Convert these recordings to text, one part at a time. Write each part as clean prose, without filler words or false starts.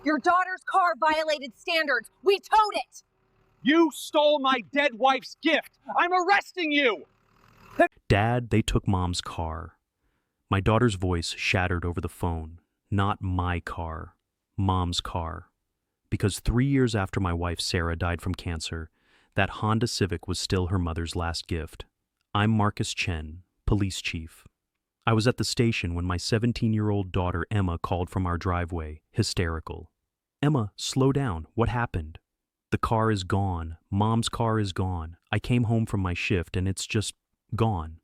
Your daughter's car violated standards. We towed it. You stole my dead wife's gift. I'm arresting you. Dad, they took Mom's car. My daughter's voice shattered over the phone. Not my car, Mom's car. Because 3 years after my wife Sarah died from cancer, that Honda Civic was still her mother's last gift. I'm Marcus Chen, police chief. I was at the station when my 17-year-old daughter Emma called from our driveway, hysterical. Emma, slow down. What happened? The car is gone. Mom's car is gone. I came home from my shift and it's just gone.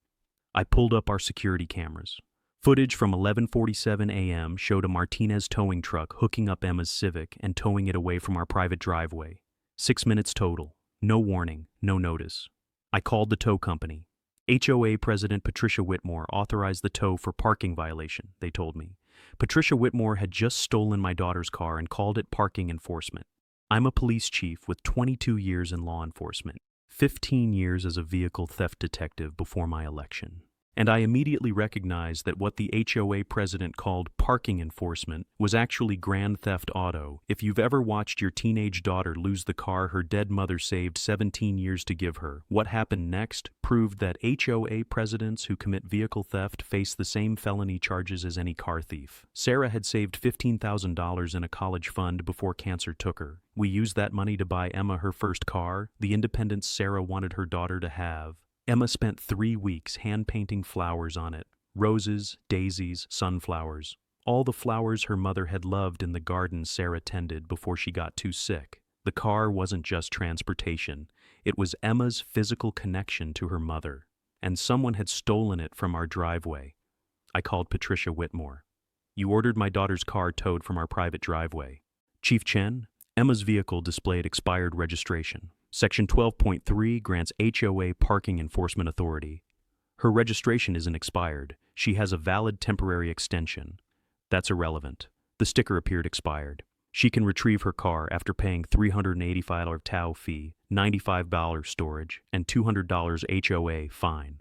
I pulled up our security cameras. Footage from 11:47 a.m. showed a Martinez towing truck hooking up Emma's Civic and towing it away from our private driveway. 6 minutes total. No warning, no notice. I called the tow company. HOA President Patricia Whitmore authorized the tow for parking violation, they told me. Patricia Whitmore had just stolen my daughter's car and called it parking enforcement. I'm a police chief with 22 years in law enforcement, 15 years as a vehicle theft detective before my election. And I immediately recognized that what the HOA president called parking enforcement was actually grand theft auto. If you've ever watched your teenage daughter lose the car her dead mother saved 17 years to give her, what happened next proved that HOA presidents who commit vehicle theft face the same felony charges as any car thief. Sarah had saved $15,000 in a college fund before cancer took her. We used that money to buy Emma her first car, the independence Sarah wanted her daughter to have. Emma spent 3 weeks hand-painting flowers on it. Roses, daisies, sunflowers. All the flowers her mother had loved in the garden Sarah tended before she got too sick. The car wasn't just transportation. It was Emma's physical connection to her mother. And someone had stolen it from our driveway. I called Patricia Whitmore. You ordered my daughter's car towed from our private driveway. Chief Chen, Emma's vehicle displayed expired registration. Section 12.3 grants HOA parking enforcement authority. Her registration isn't expired. She has a valid temporary extension. That's irrelevant. The sticker appeared expired. She can retrieve her car after paying $385 tow fee, $95 storage, and $200 HOA fine.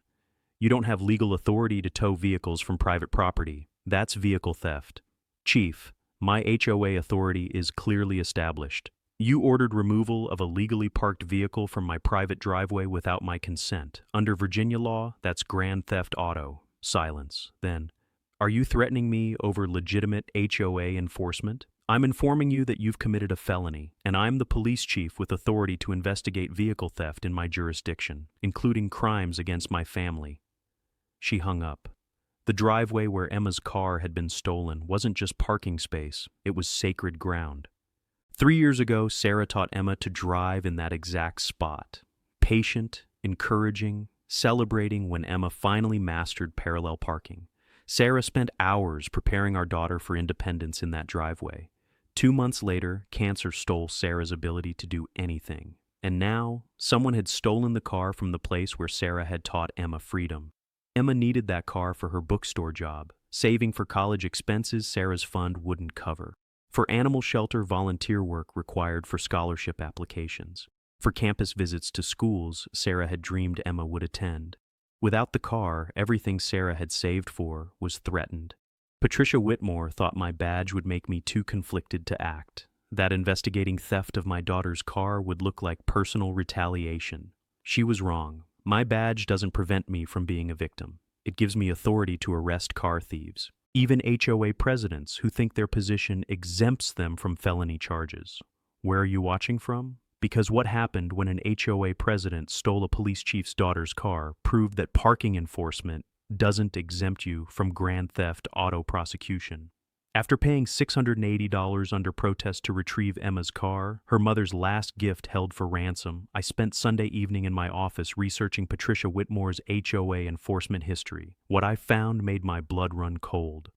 You don't have legal authority to tow vehicles from private property. That's vehicle theft. Chief, my HOA authority is clearly established. You ordered removal of a legally parked vehicle from my private driveway without my consent. Under Virginia law, that's grand theft auto. Silence. Then, are you threatening me over legitimate HOA enforcement? I'm informing you that you've committed a felony, and I'm the police chief with authority to investigate vehicle theft in my jurisdiction, including crimes against my family. She hung up. The driveway where Emma's car had been stolen wasn't just parking space, it was sacred ground. 3 years ago, Sarah taught Emma to drive in that exact spot. Patient, encouraging, celebrating when Emma finally mastered parallel parking. Sarah spent hours preparing our daughter for independence in that driveway. 2 months later, cancer stole Sarah's ability to do anything. And now, someone had stolen the car from the place where Sarah had taught Emma freedom. Emma needed that car for her bookstore job, saving for college expenses Sarah's fund wouldn't cover. For animal shelter volunteer work required for scholarship applications. For campus visits to schools Sarah had dreamed Emma would attend. Without the car, everything Sarah had saved for was threatened. Patricia Whitmore thought my badge would make me too conflicted to act, that investigating theft of my daughter's car would look like personal retaliation. She was wrong. My badge doesn't prevent me from being a victim. It gives me authority to arrest car thieves. Even HOA presidents who think their position exempts them from felony charges. Where are you watching from? Because what happened when an HOA president stole a police chief's daughter's car proved that parking enforcement doesn't exempt you from grand theft auto prosecution. After paying $680 under protest to retrieve Emma's car, her mother's last gift held for ransom, I spent Sunday evening in my office researching Patricia Whitmore's HOA enforcement history. What I found made my blood run cold.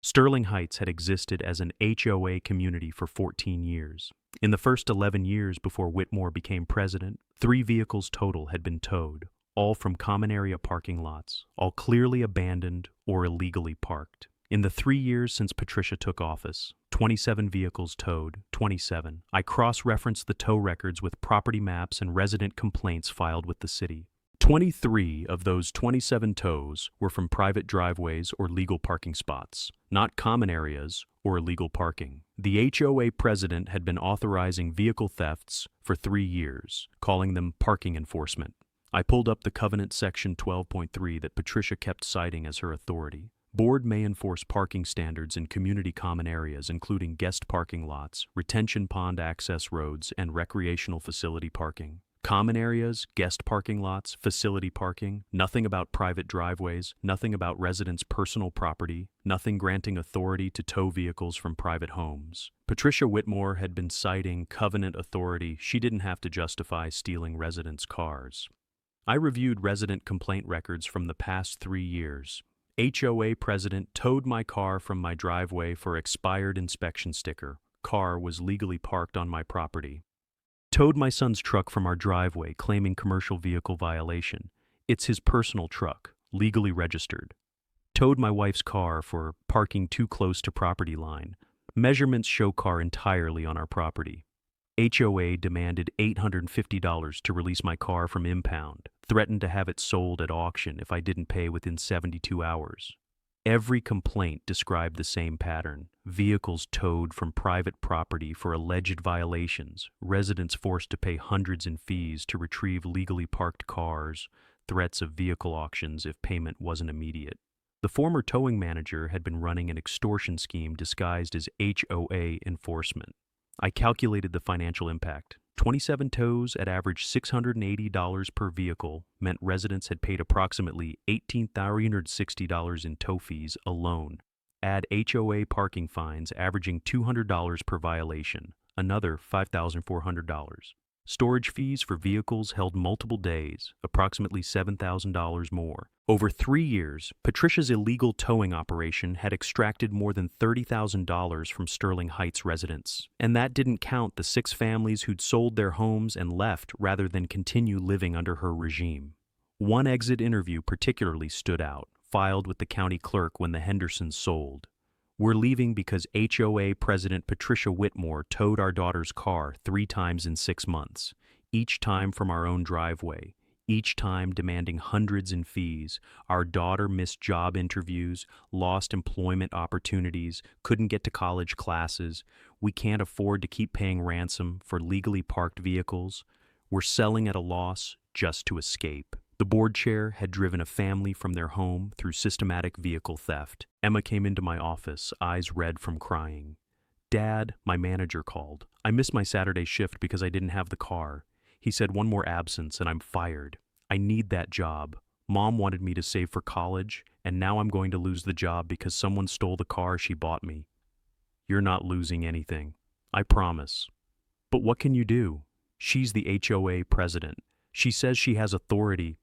Sterling Heights had existed as an HOA community for 14 years. In the first 11 years before Whitmore became president, 3 vehicles total had been towed, all from common area parking lots, all clearly abandoned or illegally parked. In the 3 years since Patricia took office, 27 vehicles towed, 27. I cross-referenced the tow records with property maps and resident complaints filed with the city. 23 of those 27 tows were from private driveways or legal parking spots, not common areas or illegal parking. The HOA president had been authorizing vehicle thefts for 3 years, calling them parking enforcement. I pulled up the covenant section 12.3 that Patricia kept citing as her authority. Board may enforce parking standards in community common areas, including guest parking lots, retention pond access roads, and recreational facility parking. Common areas, guest parking lots, facility parking, nothing about private driveways, nothing about residents' personal property, nothing granting authority to tow vehicles from private homes. Patricia Whitmore had been citing covenant authority. She didn't have to justify stealing residents' cars. I reviewed resident complaint records from the past 3 years. HOA president towed my car from my driveway for expired inspection sticker. Car was legally parked on my property. Towed my son's truck from our driveway, claiming commercial vehicle violation. It's his personal truck, legally registered. Towed my wife's car for parking too close to property line. Measurements show car entirely on our property. HOA demanded $850 to release my car from impound, threatened to have it sold at auction if I didn't pay within 72 hours. Every complaint described the same pattern: vehicles towed from private property for alleged violations, residents forced to pay hundreds in fees to retrieve legally parked cars, threats of vehicle auctions if payment wasn't immediate. The former towing manager had been running an extortion scheme disguised as HOA enforcement. I calculated the financial impact. 27 tows at average $680 per vehicle meant residents had paid approximately $18,360 in tow fees alone. Add HOA parking fines averaging $200 per violation, another $5,400. Storage fees for vehicles held multiple days, approximately $7,000 more. Over 3 years, Patricia's illegal towing operation had extracted more than $30,000 from Sterling Heights residents. And that didn't count the 6 families who'd sold their homes and left rather than continue living under her regime. One exit interview particularly stood out, filed with the county clerk when the Hendersons sold. "We're leaving because HOA President Patricia Whitmore towed our daughter's car 3 times in 6 months, each time from our own driveway, each time demanding hundreds in fees. Our daughter missed job interviews, lost employment opportunities, couldn't get to college classes. We can't afford to keep paying ransom for legally parked vehicles. We're selling at a loss just to escape." The board chair had driven a family from their home through systematic vehicle theft. Emma came into my office, eyes red from crying. "Dad," my manager called. "I missed my Saturday shift because I didn't have the car." He said, "One more absence and I'm fired. I need that job. Mom wanted me to save for college, and now I'm going to lose the job because someone stole the car she bought me." "You're not losing anything. I promise." "But what can you do? She's the HOA president. She says she has authority.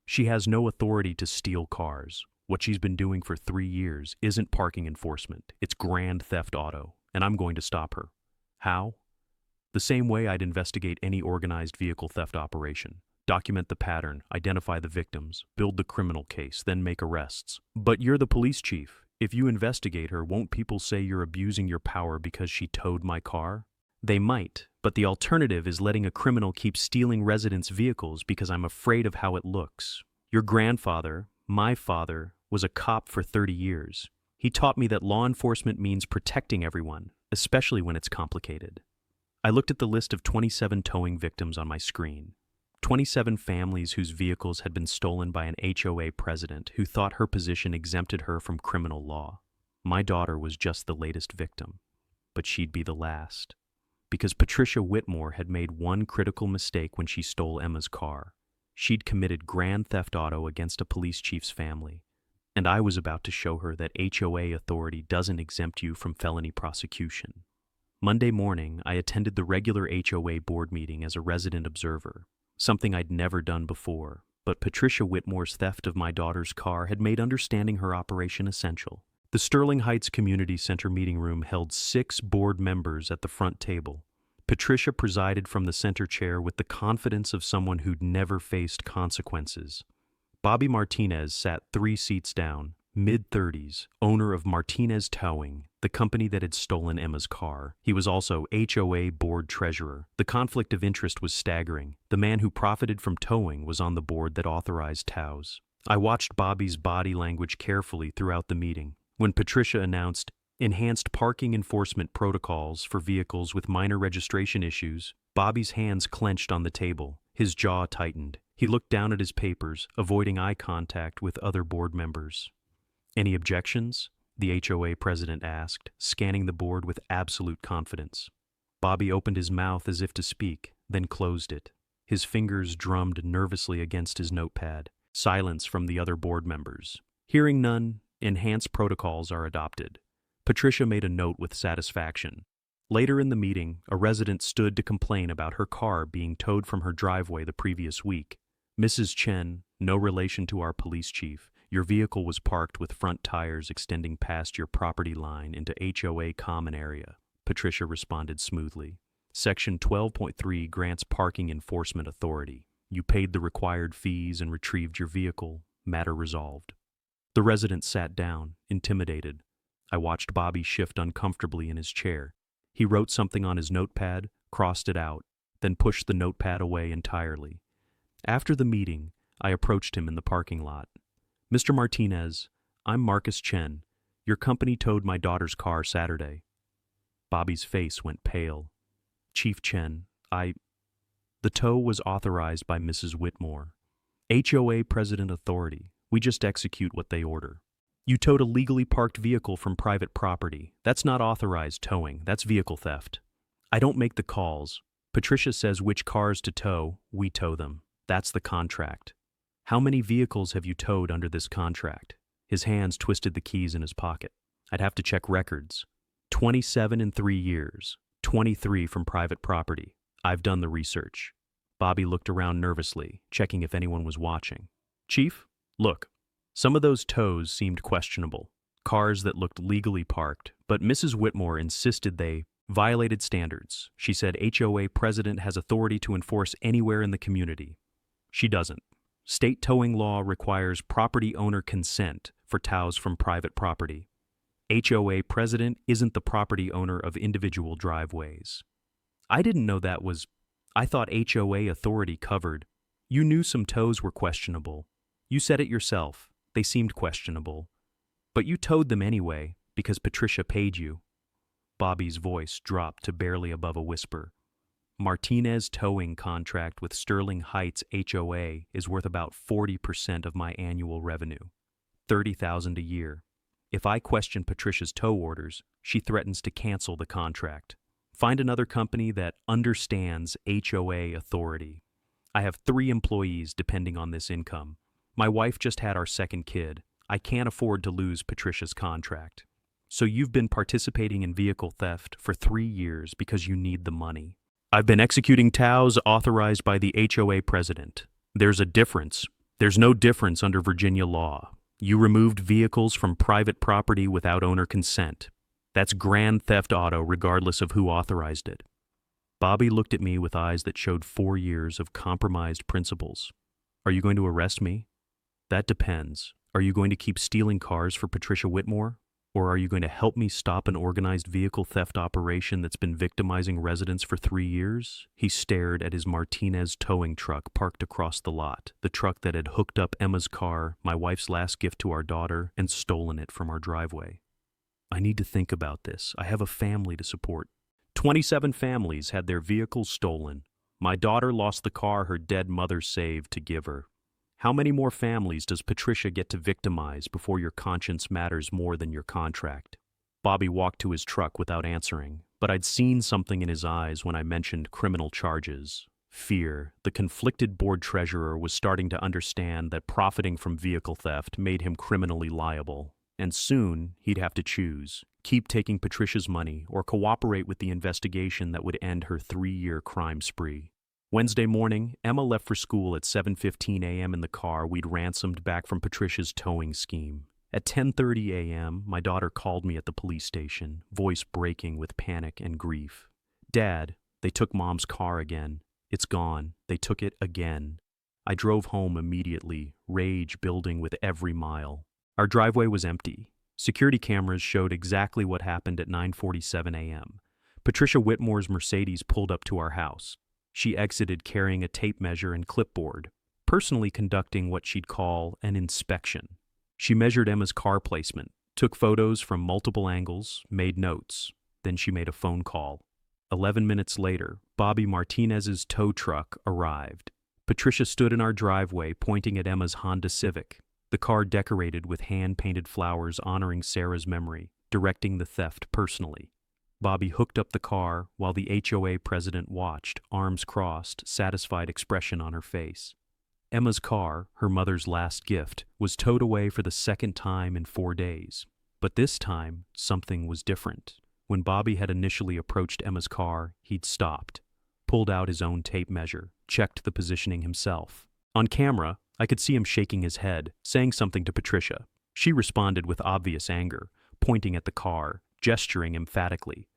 She has no authority to steal cars. What she's been doing for 3 years isn't parking enforcement. It's grand theft auto, and I'm going to stop her." "How?" "The same way I'd investigate any organized vehicle theft operation. Document the pattern, identify the victims, build the criminal case, then make arrests." "But you're the police chief. If you investigate her, won't people say you're abusing your power because she towed my car?" "They might, but the alternative is letting a criminal keep stealing residents' vehicles because I'm afraid of how it looks. Your grandfather, my father, was a cop for 30 years. He taught me that law enforcement means protecting everyone, especially when it's complicated." I looked at the list of 27 towing victims on my screen. 27 families whose vehicles had been stolen by an HOA president who thought her position exempted her from criminal law. My daughter was just the latest victim, but she'd be the last. Because Patricia Whitmore had made one critical mistake when she stole Emma's car. She'd committed grand theft auto against a police chief's family. And I was about to show her that HOA authority doesn't exempt you from felony prosecution. Monday morning, I attended the regular HOA board meeting as a resident observer, something I'd never done before, but Patricia Whitmore's theft of my daughter's car had made understanding her operation essential. The Sterling Heights Community Center meeting room held 6 board members at the front table. Patricia presided from the center chair with the confidence of someone who'd never faced consequences. Bobby Martinez sat 3 seats down. mid-30s, owner of Martinez Towing, the company that had stolen Emma's car. He was also HOA board treasurer. The conflict of interest was staggering. The man who profited from towing was on the board that authorized tows. I watched Bobby's body language carefully throughout the meeting. When Patricia announced enhanced parking enforcement protocols for vehicles with minor registration issues, Bobby's hands clenched on the table. His jaw tightened. He looked down at his papers, avoiding eye contact with other board members. "Any objections?" the HOA president asked, scanning the board with absolute confidence. Bobby opened his mouth as if to speak, then closed it. His fingers drummed nervously against his notepad. Silence from the other board members. Hearing none, enhanced protocols are adopted. Patricia made a note with satisfaction. Later in the meeting, a resident stood to complain about her car being towed from her driveway the previous week. "Mrs. Chen, no relation to our police chief. Your vehicle was parked with front tires extending past your property line into HOA common area," Patricia responded smoothly. "Section 12.3 grants parking enforcement authority. You paid the required fees and retrieved your vehicle. Matter resolved." The resident sat down, intimidated. I watched Bobby shift uncomfortably in his chair. He wrote something on his notepad, crossed it out, then pushed the notepad away entirely. After the meeting, I approached him in the parking lot. "Mr. Martinez, I'm Marcus Chen. Your company towed my daughter's car Saturday." Bobby's face went pale. "Chief Chen, The tow was authorized by Mrs. Whitmore. HOA President Authority. We just execute what they order. You towed a legally parked vehicle from private property. That's not authorized towing. That's vehicle theft. I don't make the calls. Patricia says which cars to tow, we tow them. That's the contract. How many vehicles have you towed under this contract?" His hands twisted the keys in his pocket. "I'd have to check records. 27 in 3 years. 23 from private property. I've done the research." Bobby looked around nervously, checking if anyone was watching. "Chief, look. Some of those tows seemed questionable. Cars that looked legally parked, but Mrs. Whitmore insisted they violated standards. She said HOA president has authority to enforce anywhere in the community. She doesn't. State towing law requires property owner consent for tows from private property. HOA president isn't the property owner of individual driveways. I didn't know that was... I thought HOA authority covered. You knew some tows were questionable. You said it yourself. They seemed questionable. But you towed them anyway, because Patricia paid you." Bobby's voice dropped to barely above a whisper. "Martinez towing contract with Sterling Heights HOA is worth about 40% of my annual revenue. $30,000 a year. If I question Patricia's tow orders, she threatens to cancel the contract. Find another company that understands HOA authority. I have 3 employees depending on this income. My wife just had our second kid. I can't afford to lose Patricia's contract. So you've been participating in vehicle theft for 3 years because you need the money. I've been executing tows authorized by the HOA president. There's a difference. There's no difference under Virginia law. You removed vehicles from private property without owner consent. That's grand theft auto regardless of who authorized it." Bobby looked at me with eyes that showed 4 years of compromised principles. "Are you going to arrest me?" "That depends. Are you going to keep stealing cars for Patricia Whitmore? Or are you going to help me stop an organized vehicle theft operation that's been victimizing residents for 3 years? He stared at his Martinez towing truck parked across the lot, the truck that had hooked up Emma's car, my wife's last gift to our daughter, and stolen it from our driveway. "I need to think about this. I have a family to support. 27 families had their vehicles stolen. My daughter lost the car her dead mother saved to give her. How many more families does Patricia get to victimize before your conscience matters more than your contract?" Bobby walked to his truck without answering, but I'd seen something in his eyes when I mentioned criminal charges. Fear. The conflicted board treasurer was starting to understand that profiting from vehicle theft made him criminally liable. And soon, he'd have to choose. Keep taking Patricia's money or cooperate with the investigation that would end her 3-year crime spree. Wednesday morning, Emma left for school at 7:15 a.m. in the car we'd ransomed back from Patricia's towing scheme. At 10:30 a.m., my daughter called me at the police station, voice breaking with panic and grief. "Dad, they took Mom's car again. It's gone. They took it again." I drove home immediately, rage building with every mile. Our driveway was empty. Security cameras showed exactly what happened at 9:47 a.m. Patricia Whitmore's Mercedes pulled up to our house. She exited carrying a tape measure and clipboard, personally conducting what she'd call an inspection. She measured Emma's car placement, took photos from multiple angles, made notes. Then she made a phone call. 11 minutes later, Bobby Martinez's tow truck arrived. Patricia stood in our driveway pointing at Emma's Honda Civic, the car decorated with hand-painted flowers honoring Sarah's memory, directing the theft personally. Bobby hooked up the car while the HOA president watched, arms crossed, satisfied expression on her face. Emma's car, her mother's last gift, was towed away for the second time in 4 days. But this time, something was different. When Bobby had initially approached Emma's car, he'd stopped, pulled out his own tape measure, checked the positioning himself. On camera, I could see him shaking his head, saying something to Patricia. She responded with obvious anger, pointing at the car, gesturing emphatically.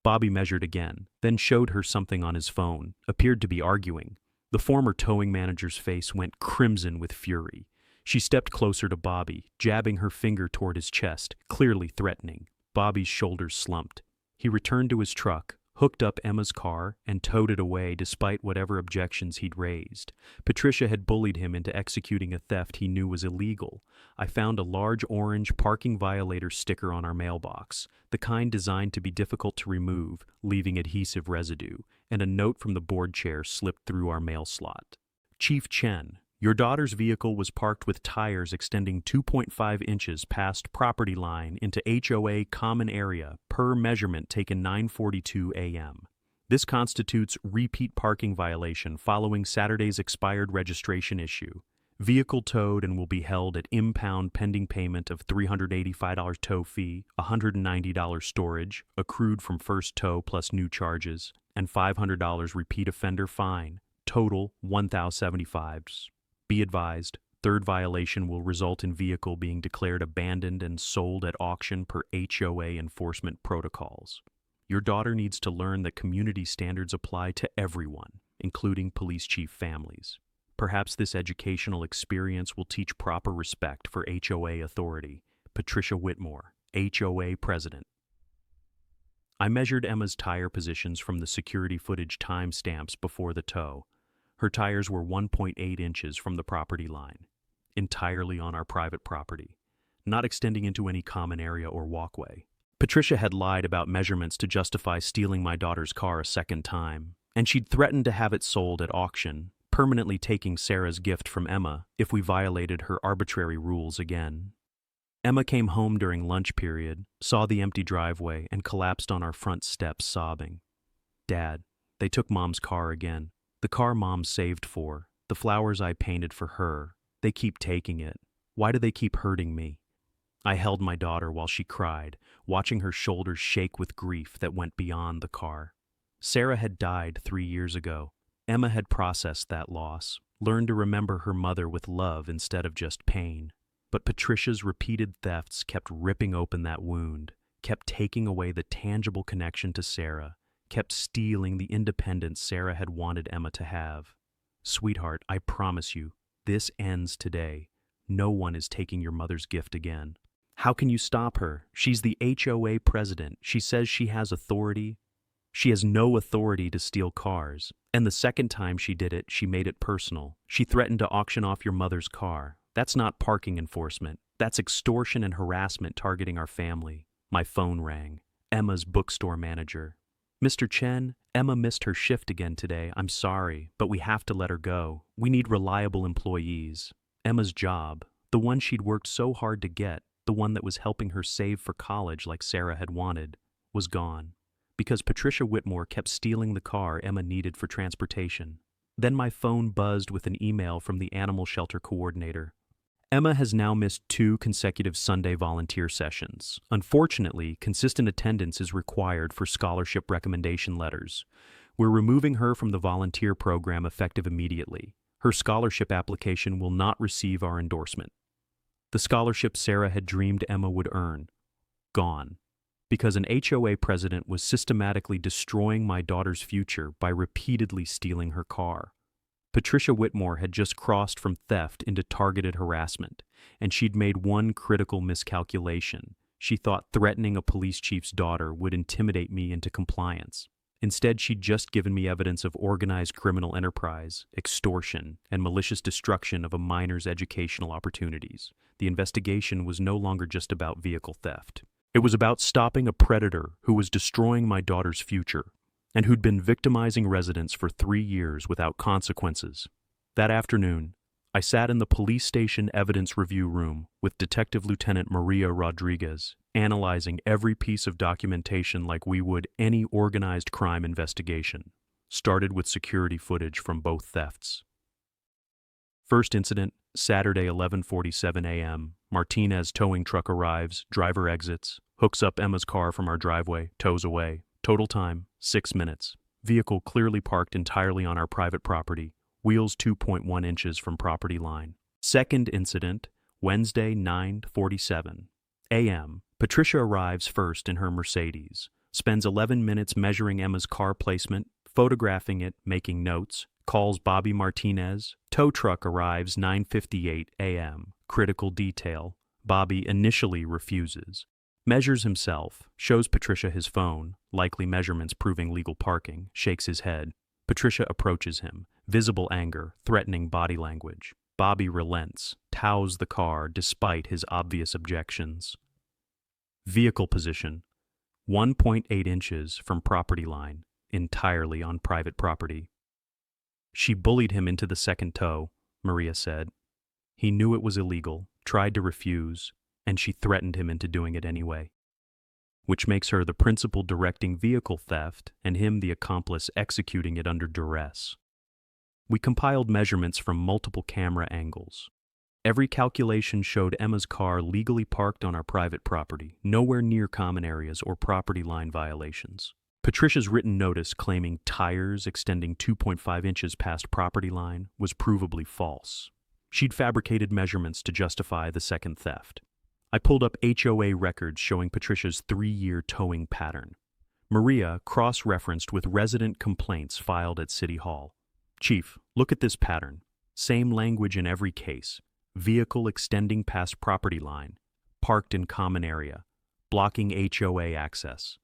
Bobby measured again, then showed her something on his phone, appeared to be arguing. The former towing manager's face went crimson with fury. She stepped closer to Bobby, jabbing her finger toward his chest, clearly threatening. Bobby's shoulders slumped. He returned to his truck, hooked up Emma's car, and towed it away despite whatever objections he'd raised. Patricia had bullied him into executing a theft he knew was illegal. I found a large orange parking violator sticker on our mailbox, the kind designed to be difficult to remove, leaving adhesive residue, and a note from the board chair slipped through our mail slot. Chief Chen, your daughter's vehicle was parked with tires extending 2.5 inches past property line into HOA common area per measurement taken 9:42 a.m. This constitutes repeat parking violation following Saturday's expired registration issue. Vehicle towed and will be held at impound pending payment of $385 tow fee, $190 storage, accrued from first tow plus new charges, and $500 repeat offender fine, total $1,075. Be advised, third violation will result in vehicle being declared abandoned and sold at auction per HOA enforcement protocols. Your daughter needs to learn that community standards apply to everyone, including police chief families. Perhaps this educational experience will teach proper respect for HOA authority. Patricia Whitmore, HOA President. I measured Emma's tire positions from the security footage timestamps before the tow. Her tires were 1.8 inches from the property line, entirely on our private property, not extending into any common area or walkway. Patricia had lied about measurements to justify stealing my daughter's car a second time, and she'd threatened to have it sold at auction, permanently taking Sarah's gift from Emma if we violated her arbitrary rules again. Emma came home during lunch period, saw the empty driveway, and collapsed on our front steps sobbing. Dad, they took Mom's car again. The car Mom saved for, the flowers I painted for her, they keep taking it. Why do they keep hurting me? I held my daughter while she cried, watching her shoulders shake with grief that went beyond the car. Sarah had died 3 years ago. Emma had processed that loss, learned to remember her mother with love instead of just pain. But Patricia's repeated thefts kept ripping open that wound, kept taking away the tangible connection to Sarah, kept stealing the independence Sarah had wanted Emma to have. Sweetheart, I promise you, this ends today. No one is taking your mother's gift again. How can you stop her? She's the HOA president. She says she has authority. She has no authority to steal cars. And the second time she did it, she made it personal. She threatened to auction off your mother's car. That's not parking enforcement. That's extortion and harassment targeting our family. My phone rang. Emma's bookstore manager. Mr. Chen, Emma missed her shift again today. I'm sorry, but we have to let her go. We need reliable employees. Emma's job, the one she'd worked so hard to get, the one that was helping her save for college like Sarah had wanted, was gone. Because Patricia Whitmore kept stealing the car Emma needed for transportation. Then my phone buzzed with an email from the animal shelter coordinator. Emma has now missed 2 consecutive Sunday volunteer sessions. Unfortunately, consistent attendance is required for scholarship recommendation letters. We're removing her from the volunteer program effective immediately. Her scholarship application will not receive our endorsement. The scholarship Sarah had dreamed Emma would earn. Gone. Because an HOA president was systematically destroying my daughter's future by repeatedly stealing her car. Patricia Whitmore had just crossed from theft into targeted harassment. and she'd made one critical miscalculation. She thought threatening a police chief's daughter would intimidate me into compliance. Instead, she'd just given me evidence of organized criminal enterprise, extortion, and malicious destruction of a minor's educational opportunities. The investigation was no longer just about vehicle theft. It was about stopping a predator who was destroying my daughter's future, and who'd been victimizing residents for 3 years without consequences. That afternoon, I sat in the police station evidence review room with Detective Lieutenant Maria Rodriguez, analyzing every piece of documentation like we would any organized crime investigation. Started with security footage from both thefts. First incident, Saturday 11:47 a.m. Martinez towing truck arrives, driver exits, hooks up Emma's car from our driveway, tows away. Total time, 6 minutes. Vehicle clearly parked entirely on our private property. Wheels 2.1 inches from property line. Second incident, Wednesday 9:47 a.m. Patricia arrives first in her Mercedes, spends 11 minutes measuring Emma's car placement, photographing it, making notes, calls Bobby Martinez. Tow truck arrives 9:58 a.m. Critical detail. Bobby initially refuses. Measures himself, shows Patricia his phone, likely measurements proving legal parking, shakes his head. Patricia approaches him, visible anger, threatening body language. Bobby relents, tows the car despite his obvious objections. Vehicle position, 1.8 inches from property line, entirely on private property. She bullied him into the second tow, Maria said. He knew it was illegal, tried to refuse, and she threatened him into doing it anyway, which makes her the principal directing vehicle theft and him the accomplice executing it under duress. We compiled measurements from multiple camera angles. Every calculation showed Emma's car legally parked on our private property, nowhere near common areas or property line violations. Patricia's written notice claiming tires extending 2.5 inches past property line was provably false. She'd fabricated measurements to justify the second theft. I pulled up HOA records showing Patricia's 3-year towing pattern. Maria cross-referenced with resident complaints filed at City Hall. Chief, look at this pattern. Same language in every case. Vehicle extending past property line, parked in common area, blocking HOA access.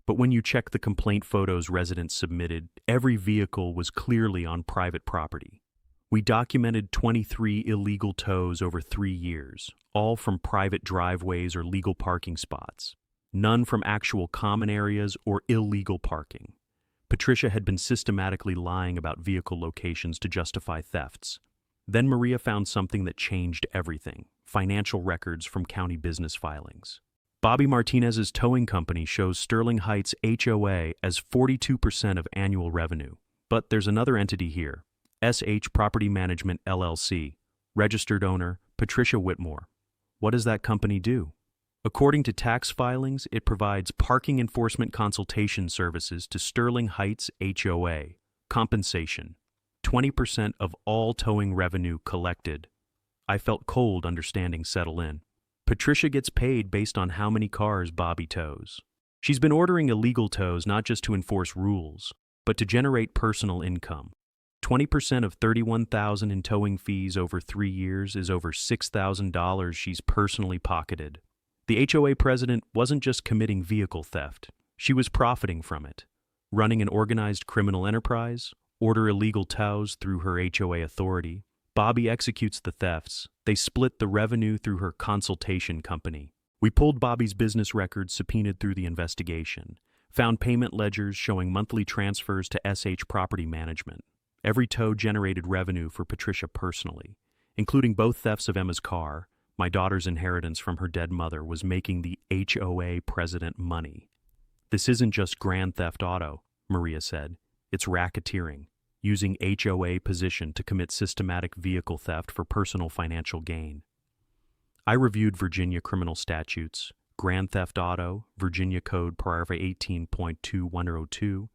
But when you check the complaint photos residents submitted, every vehicle was clearly on private property. We documented 23 illegal tows over 3 years, all from private driveways or legal parking spots. None from actual common areas or illegal parking. Patricia had been systematically lying about vehicle locations to justify thefts. Then Maria found something that changed everything: financial records from county business filings. Bobby Martinez's towing company shows Sterling Heights HOA as 42% of annual revenue. But there's another entity here, SH Property Management LLC, registered owner Patricia Whitmore. What does that company do? According to tax filings, it provides parking enforcement consultation services to Sterling Heights HOA. Compensation, 20% of all towing revenue collected. I felt cold understanding settle in. Patricia gets paid based on how many cars Bobby tows. She's been ordering illegal tows not just to enforce rules, but to generate personal income. 20% of $31,000 in towing fees over 3 years is over $6,000 she's personally pocketed. The HOA president wasn't just committing vehicle theft. She was profiting from it, running an organized criminal enterprise, order illegal tows through her HOA authority. Bobby executes the thefts. They split the revenue through her consultation company. We pulled Bobby's business records subpoenaed through the investigation, found payment ledgers showing monthly transfers to SH Property Management. Every tow generated revenue for Patricia personally, including both thefts of Emma's car. My daughter's inheritance from her dead mother was making the HOA president money. This isn't just grand theft auto, Maria said. It's racketeering, using HOA position to commit systematic vehicle theft for personal financial gain. I reviewed Virginia criminal statutes, grand theft auto, Virginia Code Paragraph 18.2102,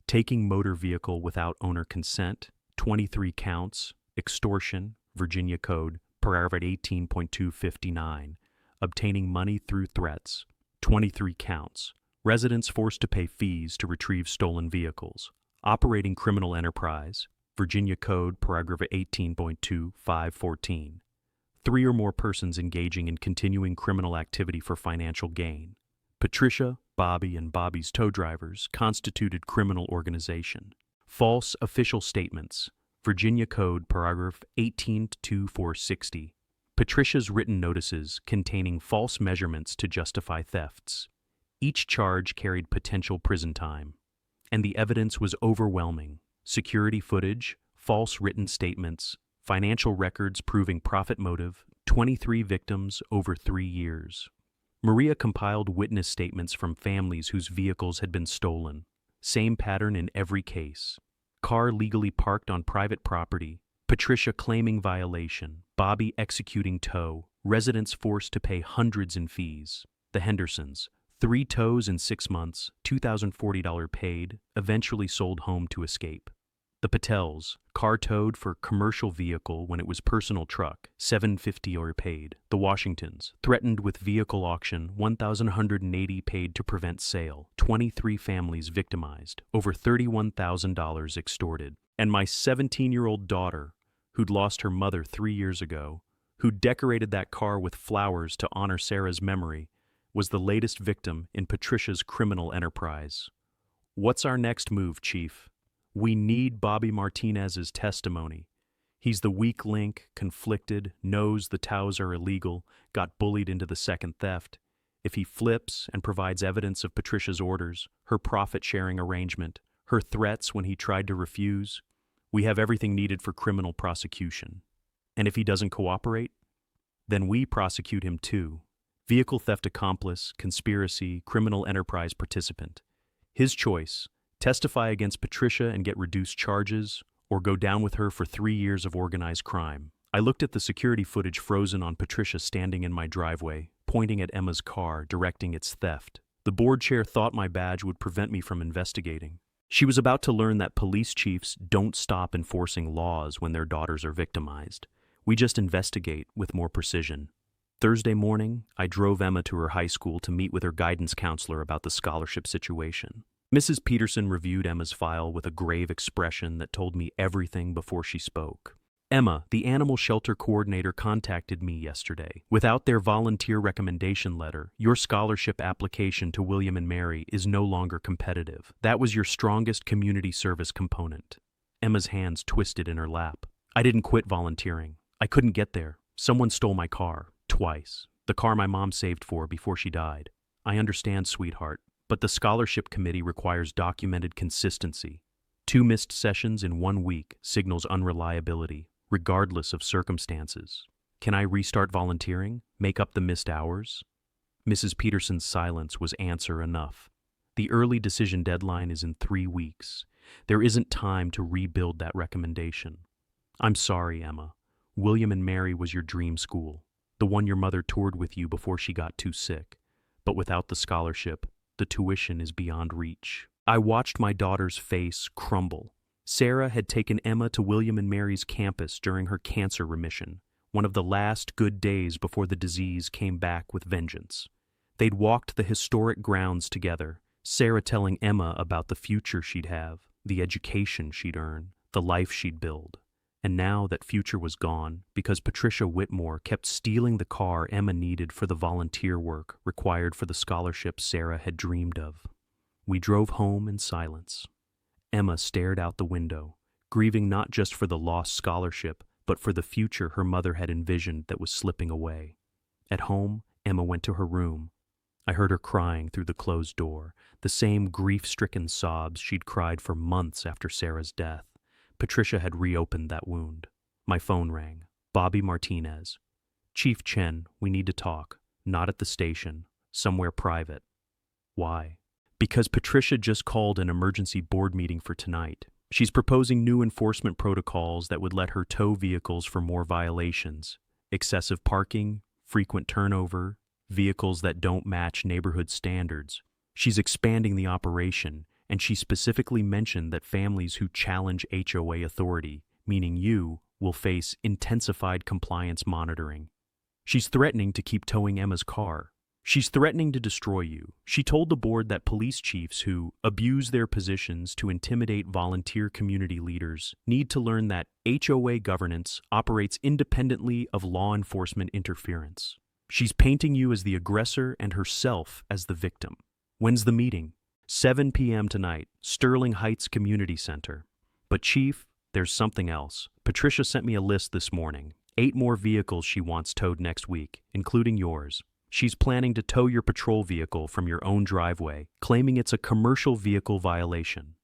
taking motor vehicle without owner consent, 23 counts, extortion, Virginia Code Paragraph 18.259, obtaining money through threats, 23 counts, residents forced to pay fees to retrieve stolen vehicles, operating criminal enterprise, Virginia Code Paragraph 18.2514, 3 or more persons engaging in continuing criminal activity for financial gain. Patricia, Bobby, and Bobby's tow drivers constituted criminal organization. False official statements. Virginia Code, paragraph 18-2460. Patricia's written notices containing false measurements to justify thefts. Each charge carried potential prison time, and the evidence was overwhelming. Security footage, false written statements, financial records proving profit motive, 23 victims over 3 years. Maria compiled witness statements from families whose vehicles had been stolen. Same pattern in every case. Car legally parked on private property, Patricia claiming violation, Bobby executing tow, residents forced to pay hundreds in fees. The Hendersons, 3 tows in 6 months, $2,040 paid, eventually sold home to escape. The Patels, car towed for commercial vehicle when it was personal truck, $750 paid. The Washingtons, threatened with vehicle auction, $1,180 paid to prevent sale. 23 families victimized, over $31,000 extorted. And my 17-year-old daughter, who'd lost her mother 3 years ago, who decorated that car with flowers to honor Sarah's memory, was the latest victim in Patricia's criminal enterprise. What's our next move, Chief? We need Bobby Martinez's testimony. He's the weak link, conflicted, knows the tows are illegal, got bullied into the second theft. If he flips and provides evidence of Patricia's orders, her profit-sharing arrangement, her threats when he tried to refuse, we have everything needed for criminal prosecution. And if he doesn't cooperate, then we prosecute him too. Vehicle theft accomplice, conspiracy, criminal enterprise participant. His choice: testify against Patricia and get reduced charges, or go down with her for 3 years of organized crime. I looked at the security footage frozen on Patricia standing in my driveway, pointing at Emma's car, directing its theft. The board chair thought my badge would prevent me from investigating. She was about to learn that police chiefs don't stop enforcing laws when their daughters are victimized. We just investigate with more precision. Thursday morning, I drove Emma to her high school to meet with her guidance counselor about the scholarship situation. Mrs. Peterson reviewed Emma's file with a grave expression that told me everything before she spoke. Emma, the animal shelter coordinator, contacted me yesterday. Without their volunteer recommendation letter, your scholarship application to William and Mary is no longer competitive. That was your strongest community service component. Emma's hands twisted in her lap. I didn't quit volunteering. I couldn't get there. Someone stole my car. Twice. The car my mom saved for before she died. I understand, sweetheart, but the scholarship committee requires documented consistency. 2 missed sessions in 1 week signals unreliability, regardless of circumstances. Can I restart volunteering? Make up the missed hours? Mrs. Peterson's silence was answer enough. The early decision deadline is in 3 weeks. There isn't time to rebuild that recommendation. I'm sorry, Emma. William and Mary was your dream school, the one your mother toured with you before she got too sick. But without the scholarship, the tuition is beyond reach. I watched my daughter's face crumble. Sarah had taken Emma to William and Mary's campus during her cancer remission, one of the last good days before the disease came back with vengeance. They'd walked the historic grounds together, Sarah telling Emma about the future she'd have, the education she'd earn, the life she'd build. And now that future was gone because Patricia Whitmore kept stealing the car Emma needed for the volunteer work required for the scholarship Sarah had dreamed of. We drove home in silence. Emma stared out the window, grieving not just for the lost scholarship, but for the future her mother had envisioned that was slipping away. At home, Emma went to her room. I heard her crying through the closed door, the same grief-stricken sobs she'd cried for months after Sarah's death. Patricia had reopened that wound. My phone rang. Bobby Martinez. Chief Chen, we need to talk. Not at the station. Somewhere private. Why? Because Patricia just called an emergency board meeting for tonight. She's proposing new enforcement protocols that would let her tow vehicles for more violations. Excessive parking, frequent turnover, vehicles that don't match neighborhood standards. She's expanding the operation, and she specifically mentioned that families who challenge HOA authority, meaning you, will face intensified compliance monitoring. She's threatening to keep towing Emma's car. She's threatening to destroy you. She told the board that police chiefs who abuse their positions to intimidate volunteer community leaders need to learn that HOA governance operates independently of law enforcement interference. She's painting you as the aggressor and herself as the victim. When's the meeting? 7 p.m. tonight, Sterling Heights Community Center. But Chief, there's something else. Patricia sent me a list this morning. 8 more vehicles she wants towed next week, including yours. She's planning to tow your patrol vehicle from your own driveway, claiming it's a commercial vehicle violation.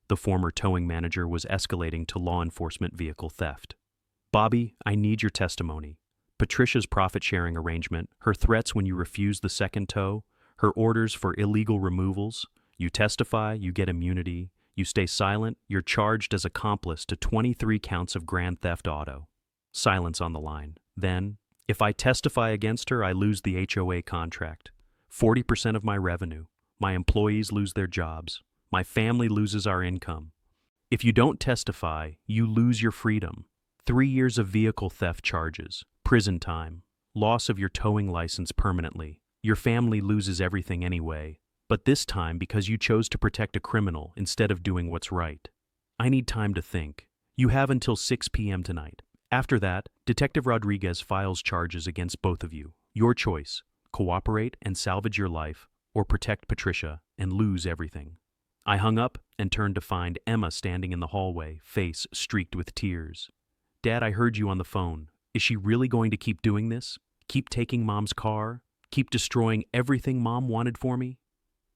The former towing manager was escalating to law enforcement vehicle theft. Bobby, I need your testimony. Patricia's profit-sharing arrangement, her threats when you refuse the second tow, her orders for illegal removals. You testify, you get immunity. You stay silent, you're charged as accomplice to 23 counts of grand theft auto. Silence on the line. Then, if I testify against her, I lose the HOA contract. 40% of my revenue. My employees lose their jobs. My family loses our income. If you don't testify, you lose your freedom. 3 years of vehicle theft charges, prison time, loss of your towing license permanently. Your family loses everything anyway, but this time because you chose to protect a criminal instead of doing what's right. I need time to think. You have until 6 p.m. tonight. After that, Detective Rodriguez files charges against both of you. Your choice: cooperate and salvage your life, or protect Patricia and lose everything. I hung up and turned to find Emma standing in the hallway, face streaked with tears. Dad, I heard you on the phone. Is she really going to keep doing this? Keep taking Mom's car? Keep destroying everything Mom wanted for me?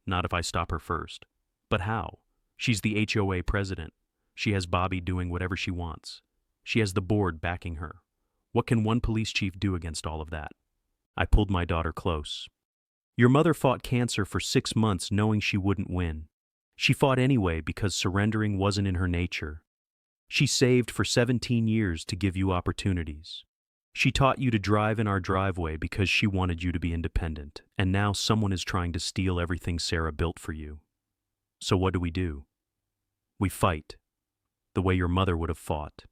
Not if I stop her first. But how? She's the HOA president. She has Bobby doing whatever she wants. She has the board backing her. What can one police chief do against all of that? I pulled my daughter close. Your mother fought cancer for 6 months knowing she wouldn't win. She fought anyway because surrendering wasn't in her nature. She saved for 17 years to give you opportunities. She taught you to drive in our driveway because she wanted you to be independent, and now someone is trying to steal everything Sarah built for you. So what do? We fight, the way your mother would have fought,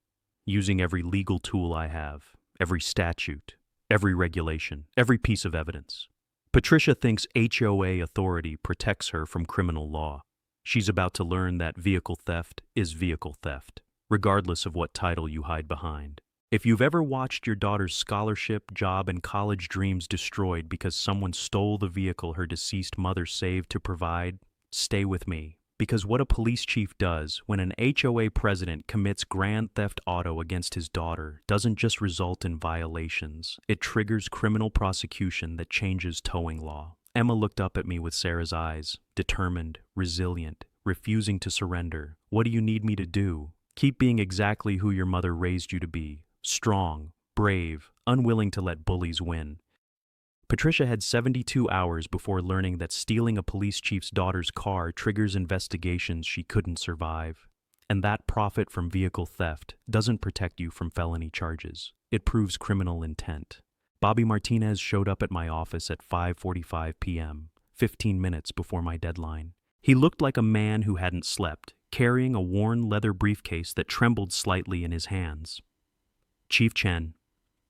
using every legal tool I have, every statute, every regulation, every piece of evidence. Patricia thinks HOA authority protects her from criminal law. She's about to learn that vehicle theft is vehicle theft, regardless of what title you hide behind. If you've ever watched your daughter's scholarship, job, and college dreams destroyed because someone stole the vehicle her deceased mother saved to provide, stay with me. Because what a police chief does when an HOA president commits grand theft auto against his daughter doesn't just result in violations. It triggers criminal prosecution that changes towing law. Emma looked up at me with Sarah's eyes, determined, resilient, refusing to surrender. What do you need me to do? Keep being exactly who your mother raised you to be. Strong, brave, unwilling to let bullies win. Patricia had 72 hours before learning that stealing a police chief's daughter's car triggers investigations she couldn't survive. And that profit from vehicle theft doesn't protect you from felony charges. It proves criminal intent. Bobby Martinez showed up at my office at 5:45 p.m., 15 minutes before my deadline. He looked like a man who hadn't slept, carrying a worn leather briefcase that trembled slightly in his hands. Chief Chen,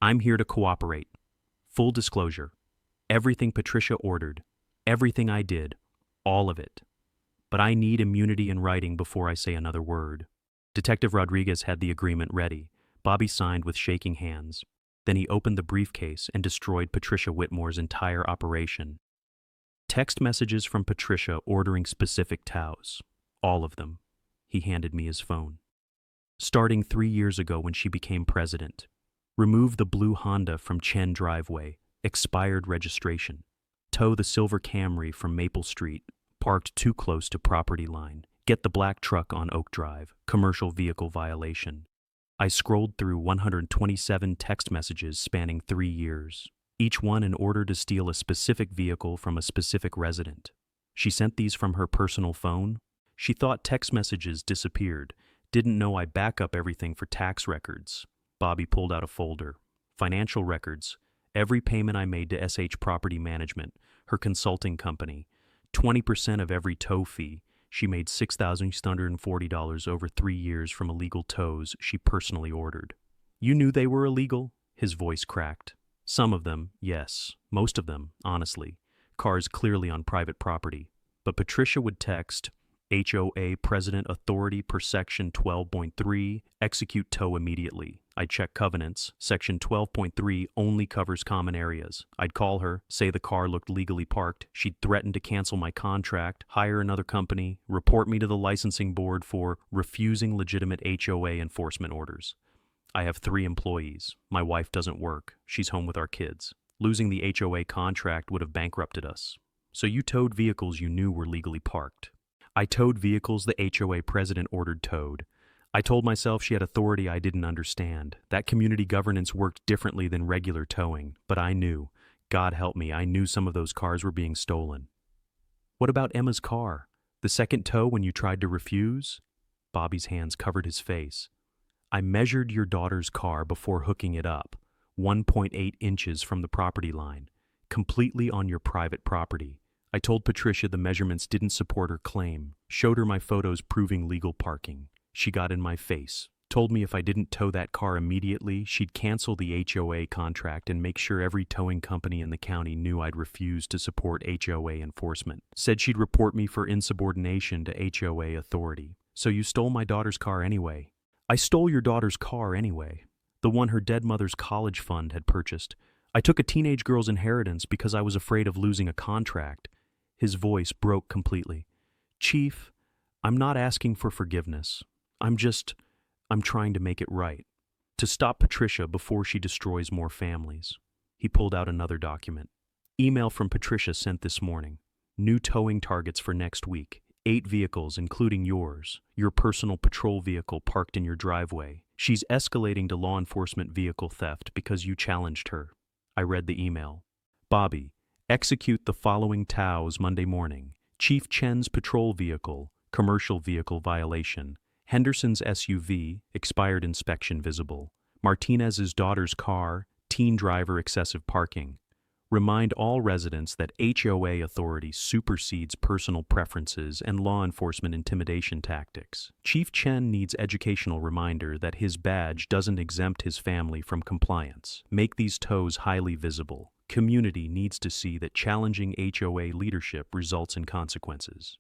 I'm here to cooperate. Full disclosure. Everything Patricia ordered, everything I did, all of it. But I need immunity in writing before I say another word. Detective Rodriguez had the agreement ready. Bobby signed with shaking hands. Then he opened the briefcase and destroyed Patricia Whitmore's entire operation. Text messages from Patricia ordering specific tows. All of them. He handed me his phone. Starting 3 years ago when she became president. Remove the blue Honda from Chen driveway. Expired registration. Tow the silver Camry from Maple Street, parked too close to property line. Get the black truck on Oak Drive, commercial vehicle violation. I scrolled through 127 text messages spanning 3 years, each one in order to steal a specific vehicle from a specific resident. She sent these from her personal phone. She thought text messages disappeared, didn't know I back up everything for tax records. Bobby pulled out a folder. Financial records. Every payment I made to SH Property Management, her consulting company, 20% of every tow fee. She made $6,640 over 3 years from illegal tows she personally ordered. You knew they were illegal? His voice cracked. Some of them, yes. Most of them, honestly. Cars clearly on private property. But Patricia would text, HOA President Authority per Section 12.3, execute tow immediately. I'd check covenants. Section 12.3 only covers common areas. I'd call her, say the car looked legally parked. She'd threaten to cancel my contract, hire another company, report me to the licensing board for refusing legitimate HOA enforcement orders. I have 3 employees. My wife doesn't work. She's home with our kids. Losing the HOA contract would have bankrupted us. So you towed vehicles you knew were legally parked. I towed vehicles the HOA president ordered towed. I told myself she had authority I didn't understand. That community governance worked differently than regular towing, but I knew. God help me, I knew some of those cars were being stolen. What about Emma's car? The second tow when you tried to refuse? Bobby's hands covered his face. I measured your daughter's car before hooking it up, 1.8 inches from the property line, completely on your private property. I told Patricia the measurements didn't support her claim, showed her my photos proving legal parking. She got in my face, told me if I didn't tow that car immediately, she'd cancel the HOA contract and make sure every towing company in the county knew I'd refused to support HOA enforcement. Said she'd report me for insubordination to HOA authority. So you stole my daughter's car anyway. I stole your daughter's car anyway, the one her dead mother's college fund had purchased. I took a teenage girl's inheritance because I was afraid of losing a contract. His voice broke completely. Chief, I'm not asking for forgiveness. I'm trying to make it right. To stop Patricia before she destroys more families. He pulled out another document. Email from Patricia sent this morning. New towing targets for next week. 8 vehicles, including yours. Your personal patrol vehicle parked in your driveway. She's escalating to law enforcement vehicle theft because you challenged her. I read the email. Bobby, execute the following TOWs Monday morning. Chief Chen's patrol vehicle, commercial vehicle violation. Henderson's SUV, expired inspection visible. Martinez's daughter's car, teen driver excessive parking. Remind all residents that HOA authority supersedes personal preferences and law enforcement intimidation tactics. Chief Chen needs educational reminder that his badge doesn't exempt his family from compliance. Make these tows highly visible. Community needs to see that challenging HOA leadership results in consequences.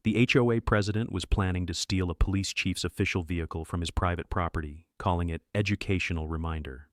The HOA president was planning to steal a police chief's official vehicle from his private property, calling it educational reminder.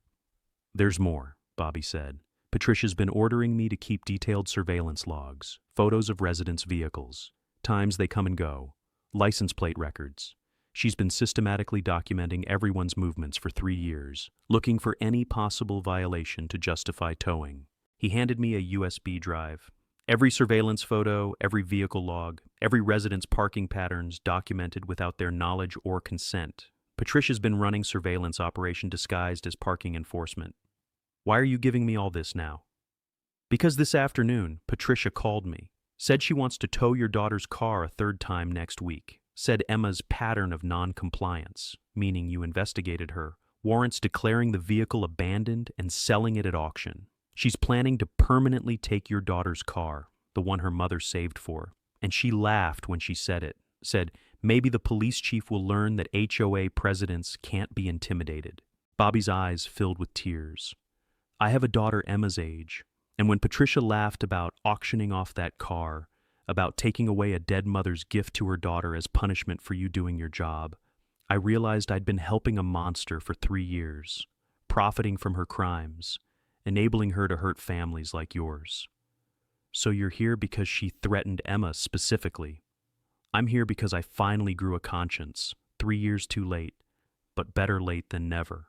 There's more, Bobby said. Patricia's been ordering me to keep detailed surveillance logs, photos of residents' vehicles, times they come and go, license plate records. She's been systematically documenting everyone's movements for 3 years, looking for any possible violation to justify towing. He handed me a USB drive. Every surveillance photo, every vehicle log, every resident's parking patterns documented without their knowledge or consent. Patricia's been running surveillance operation disguised as parking enforcement. Why are you giving me all this now? Because this afternoon, Patricia called me, said she wants to tow your daughter's car a 3rd time next week, said Emma's pattern of non-compliance, meaning you investigated her, warrants declaring the vehicle abandoned and selling it at auction. She's planning to permanently take your daughter's car, the one her mother saved for, and she laughed when she said it, said, maybe the police chief will learn that HOA presidents can't be intimidated. Bobby's eyes filled with tears. I have a daughter Emma's age, and when Patricia laughed about auctioning off that car, about taking away a dead mother's gift to her daughter as punishment for you doing your job, I realized I'd been helping a monster for 3 years, profiting from her crimes, enabling her to hurt families like yours. So you're here because she threatened Emma specifically. I'm here because I finally grew a conscience, 3 years too late, but better late than never.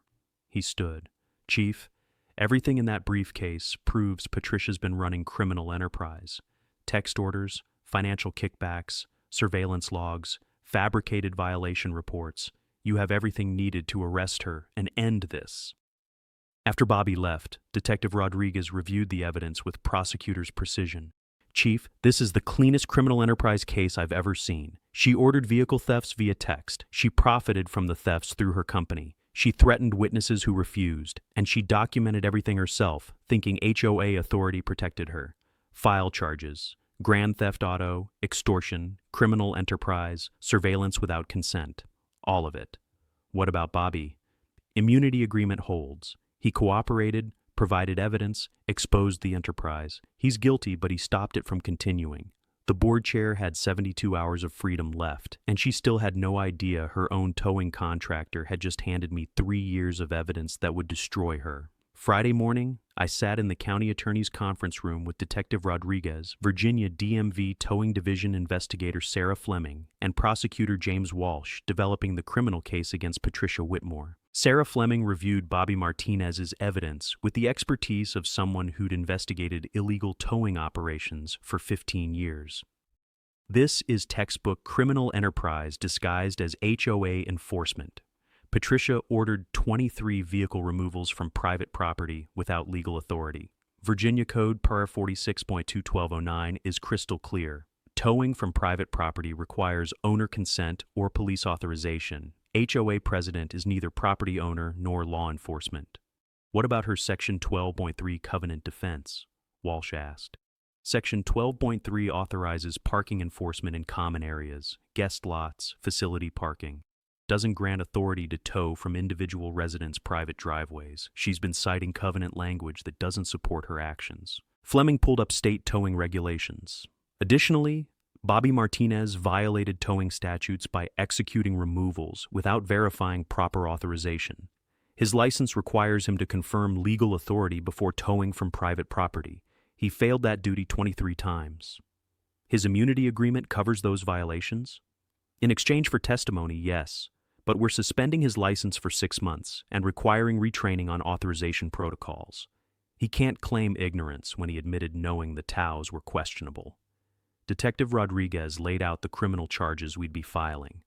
He stood. Chief, everything in that briefcase proves Patricia's been running criminal enterprise. Text orders, financial kickbacks, surveillance logs, fabricated violation reports. You have everything needed to arrest her and end this. After Bobby left, Detective Rodriguez reviewed the evidence with prosecutor's precision. Chief, this is the cleanest criminal enterprise case I've ever seen. She ordered vehicle thefts via text. She profited from the thefts through her company. She threatened witnesses who refused, and she documented everything herself, thinking HOA authority protected her. File charges, grand theft auto, extortion, criminal enterprise, surveillance without consent. All of it. What about Bobby? Immunity agreement holds. He cooperated, provided evidence, exposed the enterprise. He's guilty, but he stopped it from continuing. The board chair had 72 hours of freedom left, and she still had no idea her own towing contractor had just handed me 3 years of evidence that would destroy her. Friday morning, I sat in the county attorney's conference room with Detective Rodriguez, Virginia DMV Towing Division investigator Sarah Fleming, and prosecutor James Walsh, developing the criminal case against Patricia Whitmore. Sarah Fleming reviewed Bobby Martinez's evidence with the expertise of someone who'd investigated illegal towing operations for 15 years. This is textbook criminal enterprise disguised as HOA enforcement. Patricia ordered 23 vehicle removals from private property without legal authority. Virginia Code Par 46.21209 is crystal clear. Towing from private property requires owner consent or police authorization. HOA president is neither property owner nor law enforcement. What about her Section 12.3 covenant defense? Walsh asked. Section 12.3 authorizes parking enforcement in common areas, guest lots, facility parking. Doesn't grant authority to tow from individual residents' private driveways. She's been citing covenant language that doesn't support her actions. Fleming pulled up state towing regulations. Additionally, Bobby Martinez violated towing statutes by executing removals without verifying proper authorization. His license requires him to confirm legal authority before towing from private property. He failed that duty 23 times. His immunity agreement covers those violations? In exchange for testimony, yes, but we're suspending his license for 6 months and requiring retraining on authorization protocols. He can't claim ignorance when he admitted knowing the TOWs were questionable. Detective Rodriguez laid out the criminal charges we'd be filing.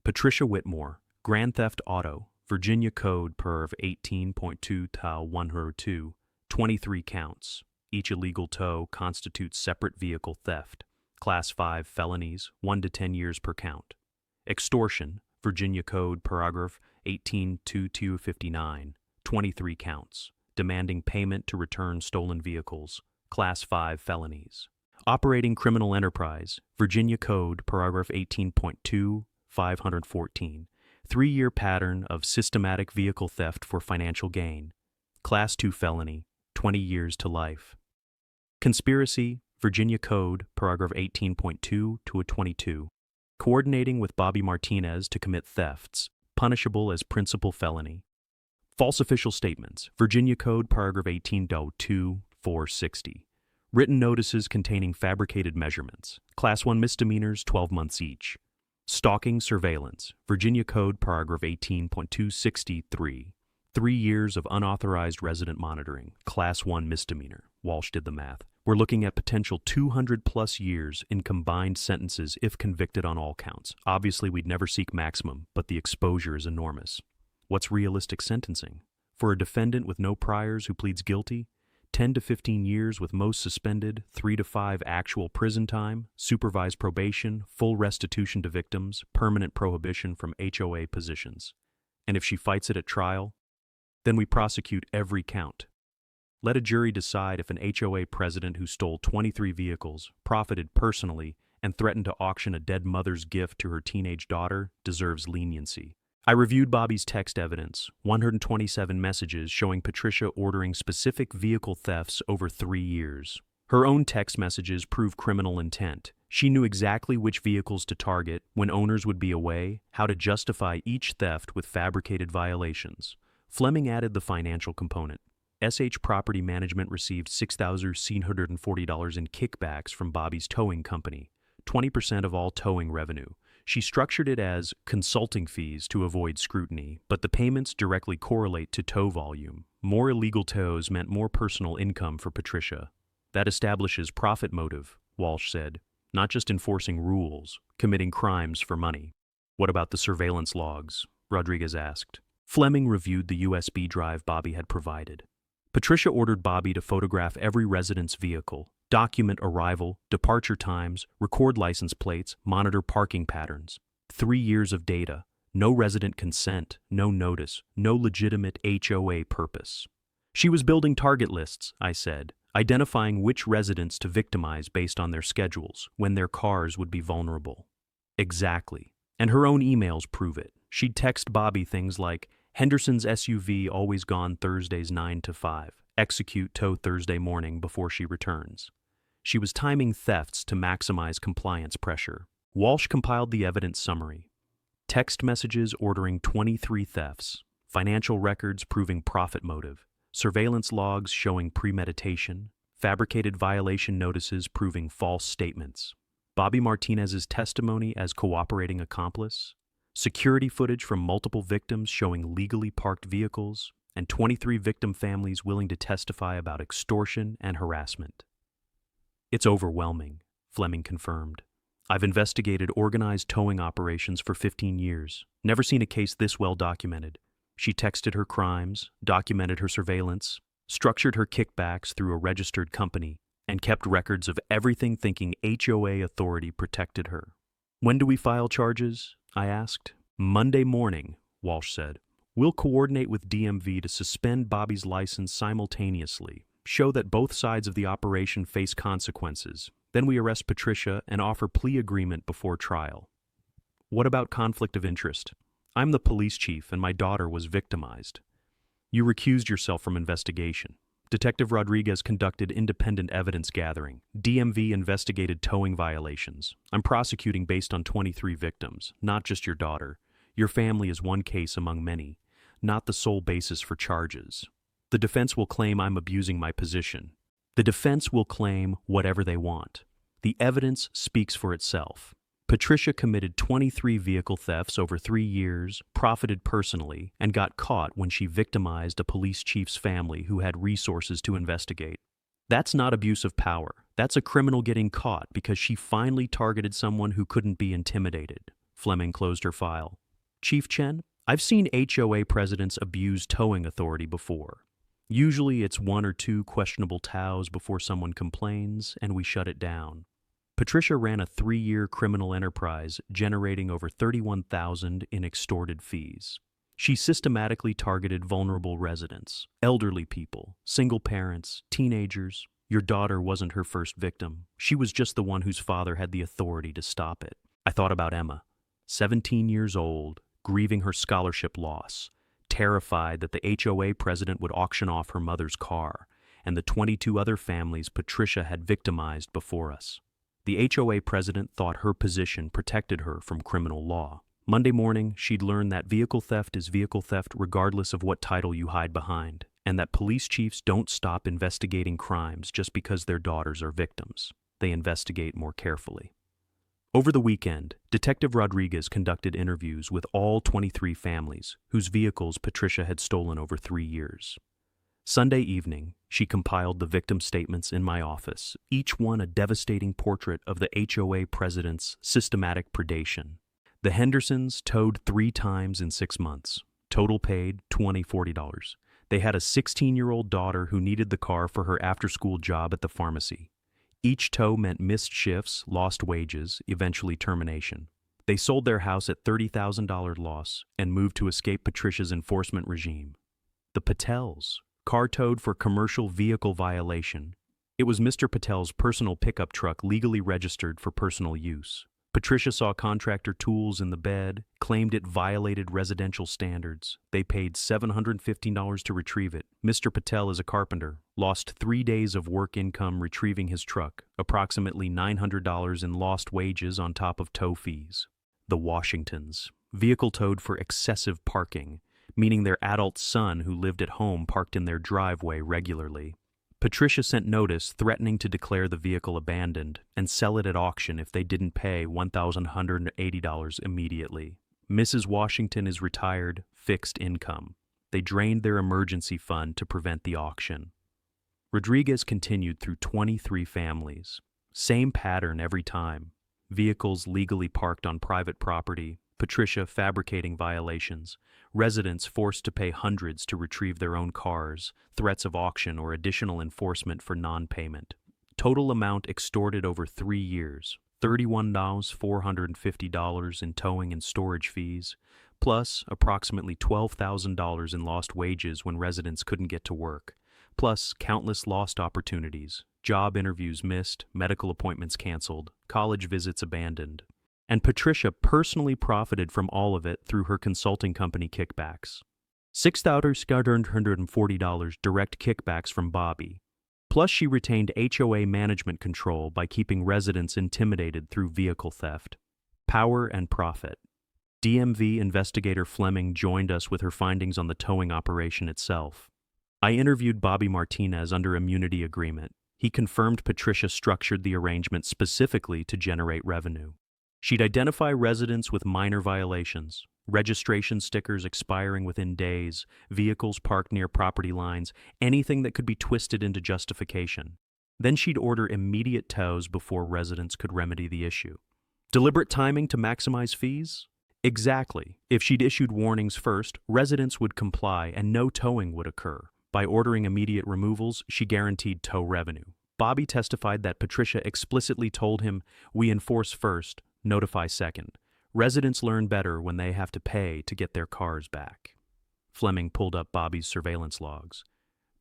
Patricia Whitmore, grand theft auto, Virginia Code Perv 18.2 TOW 102, 23 counts. Each illegal tow constitutes separate vehicle theft. Class 5 felonies, 1 to 10 years per count. Extortion, Virginia Code Paragraph 18.2259, 23 counts. Demanding payment to return stolen vehicles. Class 5 felonies. Operating criminal enterprise, Virginia Code Paragraph 18.2, 514. 3-year pattern of systematic vehicle theft for financial gain. Class 2 felony, 20 years to life. Conspiracy, Virginia Code Paragraph 18.2 to a 22. Coordinating with Bobby Martinez to commit thefts, punishable as principal felony. False official statements, Virginia Code Paragraph 18.2, 460. Written notices containing fabricated measurements. Class 1 misdemeanors, 12 months each. Stalking surveillance. Virginia Code Paragraph 18.263. 3 years of unauthorized resident monitoring. Class 1 misdemeanor. Walsh did the math. We're looking at potential 200-plus years in combined sentences if convicted on all counts. Obviously, we'd never seek maximum, but the exposure is enormous. What's realistic sentencing? For a defendant with no priors who pleads guilty, 10 to 15 years with most suspended, 3 to 5 actual prison time, supervised probation, full restitution to victims, permanent prohibition from HOA positions. And if she fights it at trial, then we prosecute every count. Let a jury decide if an HOA president who stole 23 vehicles, profited personally, and threatened to auction a dead mother's gift to her teenage daughter deserves leniency. I reviewed Bobby's text evidence, 127 messages showing Patricia ordering specific vehicle thefts over 3 years. Her own text messages prove criminal intent. She knew exactly which vehicles to target, when owners would be away, how to justify each theft with fabricated violations. Fleming added the financial component. SH Property Management received $6,740 in kickbacks from Bobby's towing company, 20% of all towing revenue. She structured it as consulting fees to avoid scrutiny, but the payments directly correlate to tow volume. More illegal tows meant more personal income for Patricia. That establishes profit motive, Walsh said, not just enforcing rules, committing crimes for money. What about the surveillance logs? Rodriguez asked. Fleming reviewed the USB drive Bobby had provided. Patricia ordered Bobby to photograph every resident's vehicle, document arrival, departure times, record license plates, monitor parking patterns. 3 years of data, no resident consent, no notice, no legitimate HOA purpose. She was building target lists, I said, identifying which residents to victimize based on their schedules, when their cars would be vulnerable. Exactly. And her own emails prove it. She'd text Bobby things like, Henderson's SUV always gone Thursdays 9 to 5, Execute tow Thursday morning before she returns. She was timing thefts to maximize compliance pressure. Walsh compiled the evidence summary. Text messages ordering 23 thefts, financial records proving profit motive, surveillance logs showing premeditation, fabricated violation notices proving false statements, Bobby Martinez's testimony as cooperating accomplice, security footage from multiple victims showing legally parked vehicles, and 23 victim families willing to testify about extortion and harassment. It's overwhelming, Fleming confirmed. I've investigated organized towing operations for 15 years. Never seen a case this well documented. She texted her crimes, documented her surveillance, structured her kickbacks through a registered company, and kept records of everything thinking HOA authority protected her. When do we file charges? I asked. Monday morning, Walsh said. We'll coordinate with DMV to suspend Bobby's license simultaneously, show that both sides of the operation face consequences. Then we arrest Patricia and offer plea agreement before trial. What about conflict of interest? I'm the police chief and my daughter was victimized. You recused yourself from investigation. Detective Rodriguez conducted independent evidence gathering. DMV investigated towing violations. I'm prosecuting based on 23 victims, not just your daughter. Your family is one case among many, not the sole basis for charges. The defense will claim I'm abusing my position. The defense will claim whatever they want. The evidence speaks for itself. Patricia committed 23 vehicle thefts over 3 years, profited personally, and got caught when she victimized a police chief's family who had resources to investigate. That's not abuse of power. That's a criminal getting caught because she finally targeted someone who couldn't be intimidated. Fleming closed her file. Chief Chen, I've seen HOA presidents abuse towing authority before. Usually it's 1 or 2 questionable tows before someone complains, and we shut it down. Patricia ran a 3-year criminal enterprise generating over $31,000 in extorted fees. She systematically targeted vulnerable residents, elderly people, single parents, teenagers. Your daughter wasn't her first victim. She was just the one whose father had the authority to stop it. I thought about Emma, 17 years old, grieving her scholarship loss, terrified that the HOA president would auction off her mother's car, and the 22 other families Patricia had victimized before us. The HOA president thought her position protected her from criminal law. Monday morning, she'd learned that vehicle theft is vehicle theft regardless of what title you hide behind, and that police chiefs don't stop investigating crimes just because their daughters are victims. They investigate more carefully. Over the weekend, Detective Rodriguez conducted interviews with all 23 families whose vehicles Patricia had stolen over 3 years. Sunday evening, she compiled the victim statements in my office, each one a devastating portrait of the HOA president's systematic predation. The Hendersons towed 3 times in 6 months. Total paid $40. They had a 16-year-old daughter who needed the car for her after-school job at the pharmacy. Each tow meant missed shifts, lost wages, eventually termination. They sold their house at $30,000 loss and moved to escape Patricia's enforcement regime. The Patels, car towed for commercial vehicle violation. It was Mr. Patel's personal pickup truck legally registered for personal use. Patricia saw contractor tools in the bed, claimed it violated residential standards. They paid $715 to retrieve it. Mr. Patel is a carpenter, lost 3 days of work income retrieving his truck, approximately $900 in lost wages on top of tow fees. The Washingtons, vehicle towed for excessive parking, meaning their adult son who lived at home parked in their driveway regularly. Patricia sent notice threatening to declare the vehicle abandoned and sell it at auction if they didn't pay $1,180 immediately. Mrs. Washington is retired, fixed income. They drained their emergency fund to prevent the auction. Rodriguez continued through 23 families. Same pattern every time. Vehicles legally parked on private property, Patricia fabricating violations, residents forced to pay hundreds to retrieve their own cars, threats of auction or additional enforcement for non-payment. Total amount extorted over 3 years, $31,450 in towing and storage fees, plus approximately $12,000 in lost wages when residents couldn't get to work, plus countless lost opportunities, job interviews missed, medical appointments canceled, college visits abandoned. And Patricia personally profited from all of it through her consulting company kickbacks. $6,740 direct kickbacks from Bobby. Plus, she retained HOA management control by keeping residents intimidated through vehicle theft. Power and profit. DMV investigator Fleming joined us with her findings on the towing operation itself. I interviewed Bobby Martinez under immunity agreement. He confirmed Patricia structured the arrangement specifically to generate revenue. She'd identify residents with minor violations, registration stickers expiring within days, vehicles parked near property lines, anything that could be twisted into justification. Then she'd order immediate tows before residents could remedy the issue. Deliberate timing to maximize fees? Exactly. If she'd issued warnings first, residents would comply and no towing would occur. By ordering immediate removals, she guaranteed tow revenue. Bobby testified that Patricia explicitly told him, "We enforce first, notify second. Residents learn better when they have to pay to get their cars back." Fleming pulled up Bobby's surveillance logs.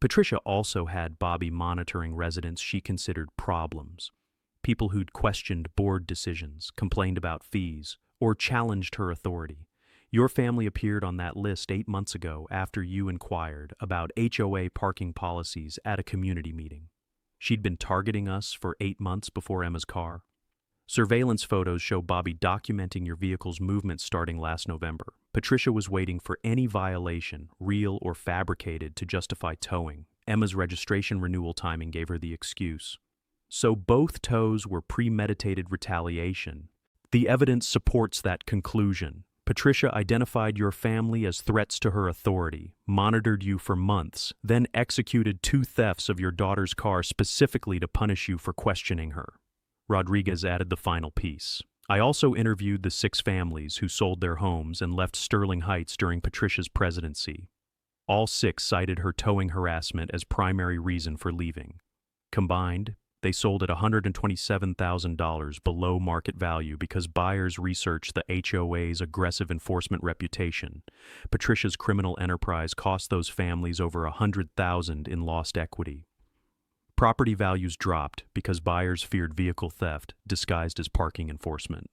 Patricia also had Bobby monitoring residents she considered problems. People who'd questioned board decisions, complained about fees, or challenged her authority. Your family appeared on that list 8 months ago after you inquired about HOA parking policies at a community meeting. She'd been targeting us for 8 months before Emma's car. Surveillance photos show Bobby documenting your vehicle's movements starting last November. Patricia was waiting for any violation, real or fabricated, to justify towing. Emma's registration renewal timing gave her the excuse. So both tows were premeditated retaliation. The evidence supports that conclusion. Patricia identified your family as threats to her authority, monitored you for months, then executed 2 thefts of your daughter's car specifically to punish you for questioning her. Rodriguez added the final piece. I also interviewed the 6 families who sold their homes and left Sterling Heights during Patricia's presidency. All 6 cited her towing harassment as primary reason for leaving. Combined, they sold at $127,000 below market value because buyers researched the HOA's aggressive enforcement reputation. Patricia's criminal enterprise cost those families over $100,000 in lost equity. Property values dropped because buyers feared vehicle theft disguised as parking enforcement.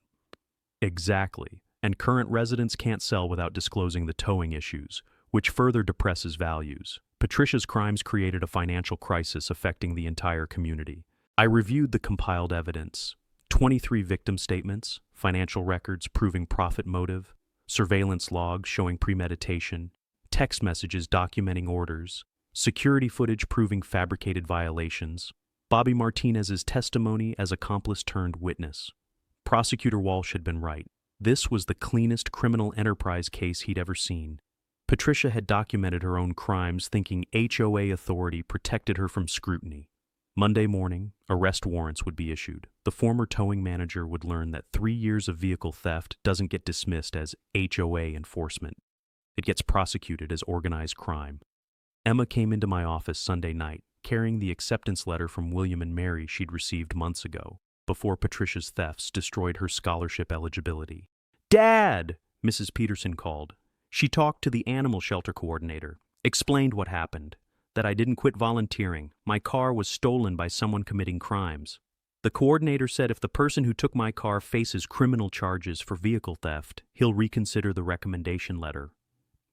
Exactly, and current residents can't sell without disclosing the towing issues, which further depresses values. Patricia's crimes created a financial crisis affecting the entire community. I reviewed the compiled evidence: 23 victim statements, financial records proving profit motive, surveillance logs showing premeditation, text messages documenting orders, security footage proving fabricated violations, Bobby Martinez's testimony as accomplice turned witness. Prosecutor Walsh had been right. This was the cleanest criminal enterprise case he'd ever seen. Patricia had documented her own crimes, thinking HOA authority protected her from scrutiny. Monday morning, arrest warrants would be issued. The former towing manager would learn that 3 years of vehicle theft doesn't get dismissed as HOA enforcement. It gets prosecuted as organized crime. Emma came into my office Sunday night, carrying the acceptance letter from William and Mary she'd received months ago, before Patricia's thefts destroyed her scholarship eligibility. "Dad!" Mrs. Peterson called. She talked to the animal shelter coordinator, explained what happened, that I didn't quit volunteering. My car was stolen by someone committing crimes. The coordinator said if the person who took my car faces criminal charges for vehicle theft, he'll reconsider the recommendation letter.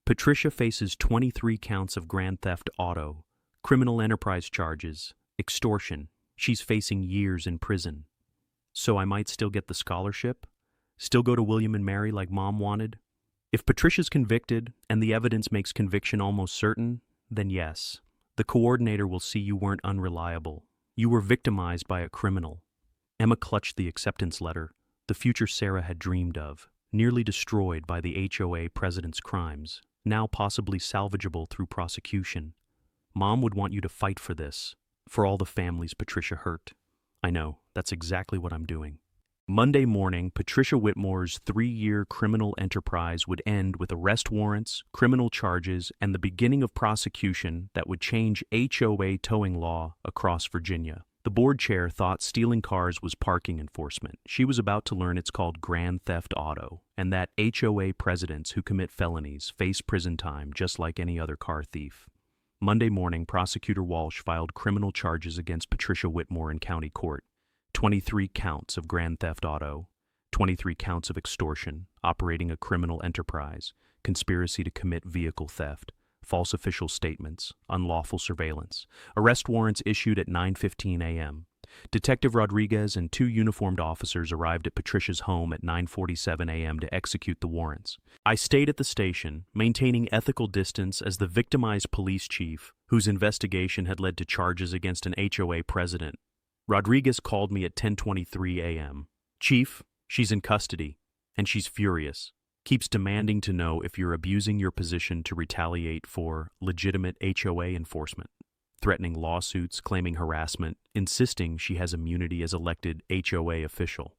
Patricia faces 23 counts of grand theft auto, criminal enterprise charges, extortion. She's facing years in prison. So I might still get the scholarship? Still go to William and Mary like Mom wanted? If Patricia's convicted, and the evidence makes conviction almost certain, then yes. The coordinator will see you weren't unreliable. You were victimized by a criminal. Emma clutched the acceptance letter, the future Sarah had dreamed of, nearly destroyed by the HOA president's crimes, now possibly salvageable through prosecution. Mom would want you to fight for this, for all the families Patricia hurt. I know, that's exactly what I'm doing. Monday morning, Patricia Whitmore's 3-year criminal enterprise would end with arrest warrants, criminal charges, and the beginning of prosecution that would change HOA towing law across Virginia. The board chair thought stealing cars was parking enforcement. She was about to learn it's called grand theft auto, and that HOA presidents who commit felonies face prison time just like any other car thief. Monday morning, Prosecutor Walsh filed criminal charges against Patricia Whitmore in county court. 23 counts of grand theft auto, 23 counts of extortion, operating a criminal enterprise, conspiracy to commit vehicle theft, false official statements, unlawful surveillance. Arrest warrants issued at 9:15 a.m. Detective Rodriguez and 2 uniformed officers arrived at Patricia's home at 9:47 a.m. to execute the warrants. I stayed at the station, maintaining ethical distance as the victimized police chief, whose investigation had led to charges against an HOA president. Rodriguez called me at 10:23 a.m. "Chief, she's in custody, and she's furious. Keeps demanding to know if you're abusing your position to retaliate for legitimate HOA enforcement. Threatening lawsuits, claiming harassment, insisting she has immunity as elected HOA official.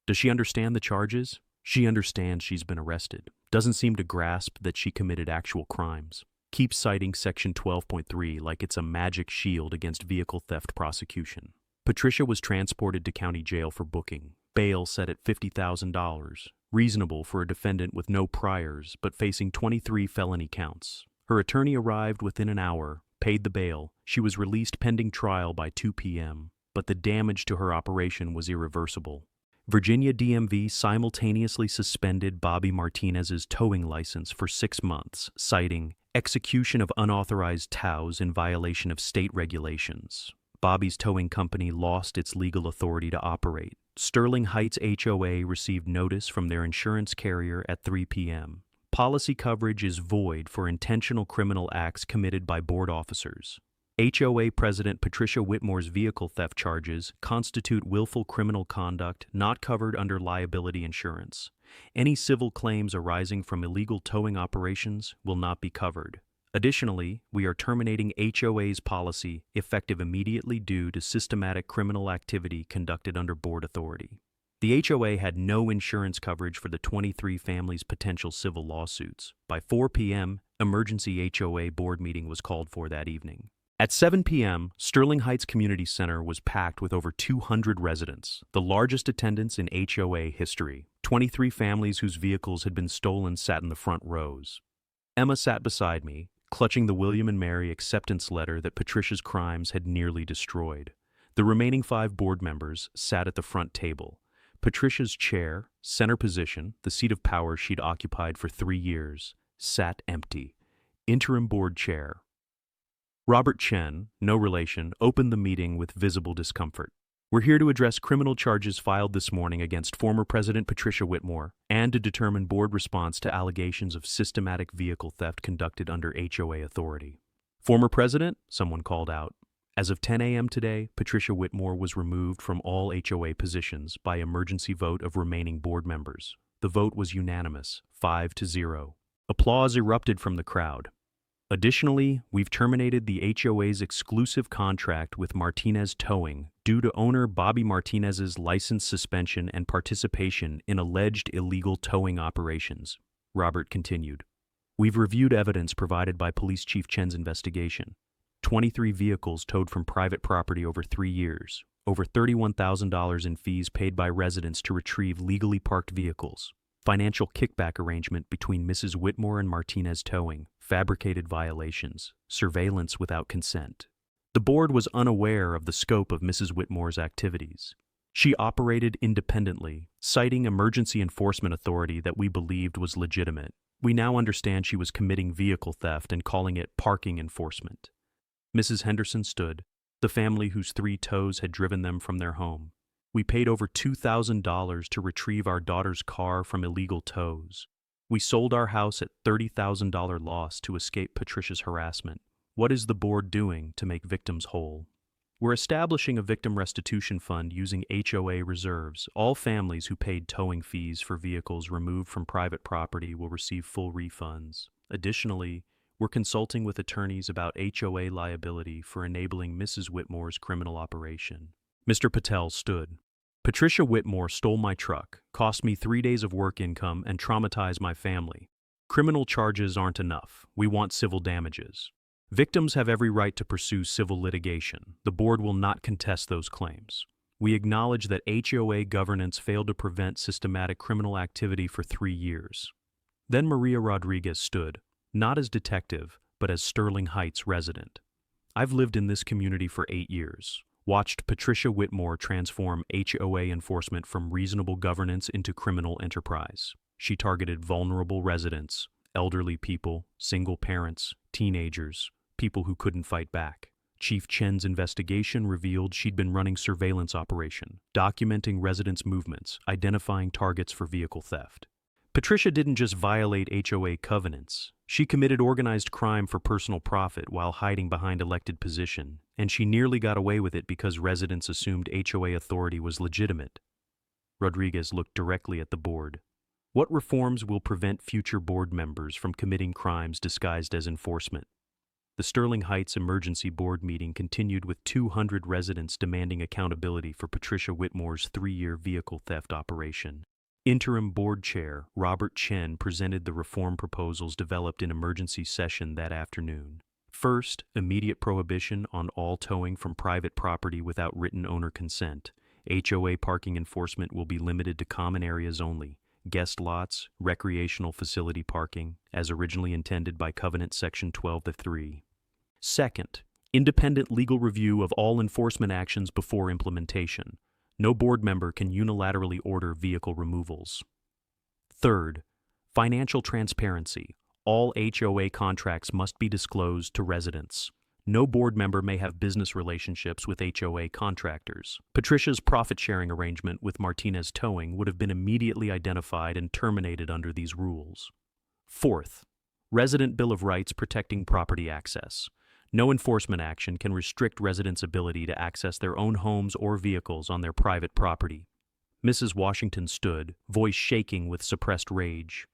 Does she understand the charges? She understands she's been arrested. Doesn't seem to grasp that she committed actual crimes. Keeps citing Section 12.3 like it's a magic shield against vehicle theft prosecution. Patricia was transported to county jail for booking. Bail set at $50,000. Reasonable for a defendant with no priors, but facing 23 felony counts. Her attorney arrived within an hour, paid the bail. She was released pending trial by 2 p.m., but the damage to her operation was irreversible. Virginia DMV simultaneously suspended Bobby Martinez's towing license for 6 months, citing execution of unauthorized tows in violation of state regulations. Bobby's towing company lost its legal authority to operate. Sterling Heights HOA received notice from their insurance carrier at 3 p.m. Policy coverage is void for intentional criminal acts committed by board officers. HOA President Patricia Whitmore's vehicle theft charges constitute willful criminal conduct not covered under liability insurance. Any civil claims arising from illegal towing operations will not be covered. Additionally, we are terminating HOA's policy effective immediately due to systematic criminal activity conducted under board authority. The HOA had no insurance coverage for the 23 families' potential civil lawsuits. By 4 p.m., emergency HOA board meeting was called for that evening. At 7 p.m., Sterling Heights Community Center was packed with over 200 residents, the largest attendance in HOA history. 23 families whose vehicles had been stolen sat in the front rows. Emma sat beside me, clutching the William and Mary acceptance letter that Patricia's crimes had nearly destroyed. The remaining 5 board members sat at the front table. Patricia's chair, center position, the seat of power she'd occupied for 3 years, sat empty. Interim board chair. Robert Chen, no relation, opened the meeting with visible discomfort. "We're here to address criminal charges filed this morning against former President Patricia Whitmore and to determine board response to allegations of systematic vehicle theft conducted under HOA authority." "Former President?" someone called out. As of 10 a.m. today, Patricia Whitmore was removed from all HOA positions by emergency vote of remaining board members. The vote was unanimous, 5-0. Applause erupted from the crowd. Additionally, we've terminated the HOA's exclusive contract with Martinez Towing due to owner Bobby Martinez's license suspension and participation in alleged illegal towing operations, Robert continued. "We've reviewed evidence provided by Police Chief Chen's investigation. 23 vehicles towed from private property over 3 years, over $31,000 in fees paid by residents to retrieve legally parked vehicles, financial kickback arrangement between Mrs. Whitmore and Martinez Towing, fabricated violations, surveillance without consent." The board was unaware of the scope of Mrs. Whitmore's activities. She operated independently, citing emergency enforcement authority that we believed was legitimate. We now understand she was committing vehicle theft and calling it parking enforcement. Mrs. Henderson stood, the family whose 3 tows had driven them from their home. "We paid over $2,000 to retrieve our daughter's car from illegal tows. We sold our house at $30,000 loss to escape Patricia's harassment. What is the board doing to make victims whole? We're establishing a victim restitution fund using HOA reserves. All families who paid towing fees for vehicles removed from private property will receive full refunds. Additionally, we're consulting with attorneys about HOA liability for enabling Mrs. Whitmore's criminal operation." Mr. Patel stood. "Patricia Whitmore stole my truck, cost me 3 days of work income, and traumatized my family. Criminal charges aren't enough. We want civil damages. Victims have every right to pursue civil litigation. The board will not contest those claims. We acknowledge that HOA governance failed to prevent systematic criminal activity for 3 years." Then Maria Rodriguez stood, not as detective, but as Sterling Heights resident. "I've lived in this community for 8 years. watched Patricia Whitmore transform HOA enforcement from reasonable governance into criminal enterprise. She targeted vulnerable residents, elderly people, single parents, teenagers, people who couldn't fight back. Chief Chen's investigation revealed she'd been running surveillance operation, documenting residents' movements, identifying targets for vehicle theft. Patricia didn't just violate HOA covenants. She committed organized crime for personal profit while hiding behind elected position, and she nearly got away with it because residents assumed HOA authority was legitimate. Rodriguez looked directly at the board. What reforms will prevent future board members from committing crimes disguised as enforcement? The Sterling Heights Emergency Board meeting continued with 200 residents demanding accountability for Patricia Whitmore's 3-year vehicle theft operation. Interim Board Chair Robert Chen presented the reform proposals developed in emergency session that afternoon. First, immediate prohibition on all towing from private property without written owner consent. HOA parking enforcement will be limited to common areas only. Guest lots, recreational facility parking, as originally intended by Covenant Section 12(3). Second, independent legal review of all enforcement actions before implementation. No board member can unilaterally order vehicle removals. Third, financial transparency. All HOA contracts must be disclosed to residents. No board member may have business relationships with HOA contractors. Patricia's profit-sharing arrangement with Martinez Towing would have been immediately identified and terminated under these rules. Fourth, resident Bill of Rights protecting property access. No enforcement action can restrict residents' ability to access their own homes or vehicles on their private property. Mrs. Washington stood, voice shaking with suppressed rage.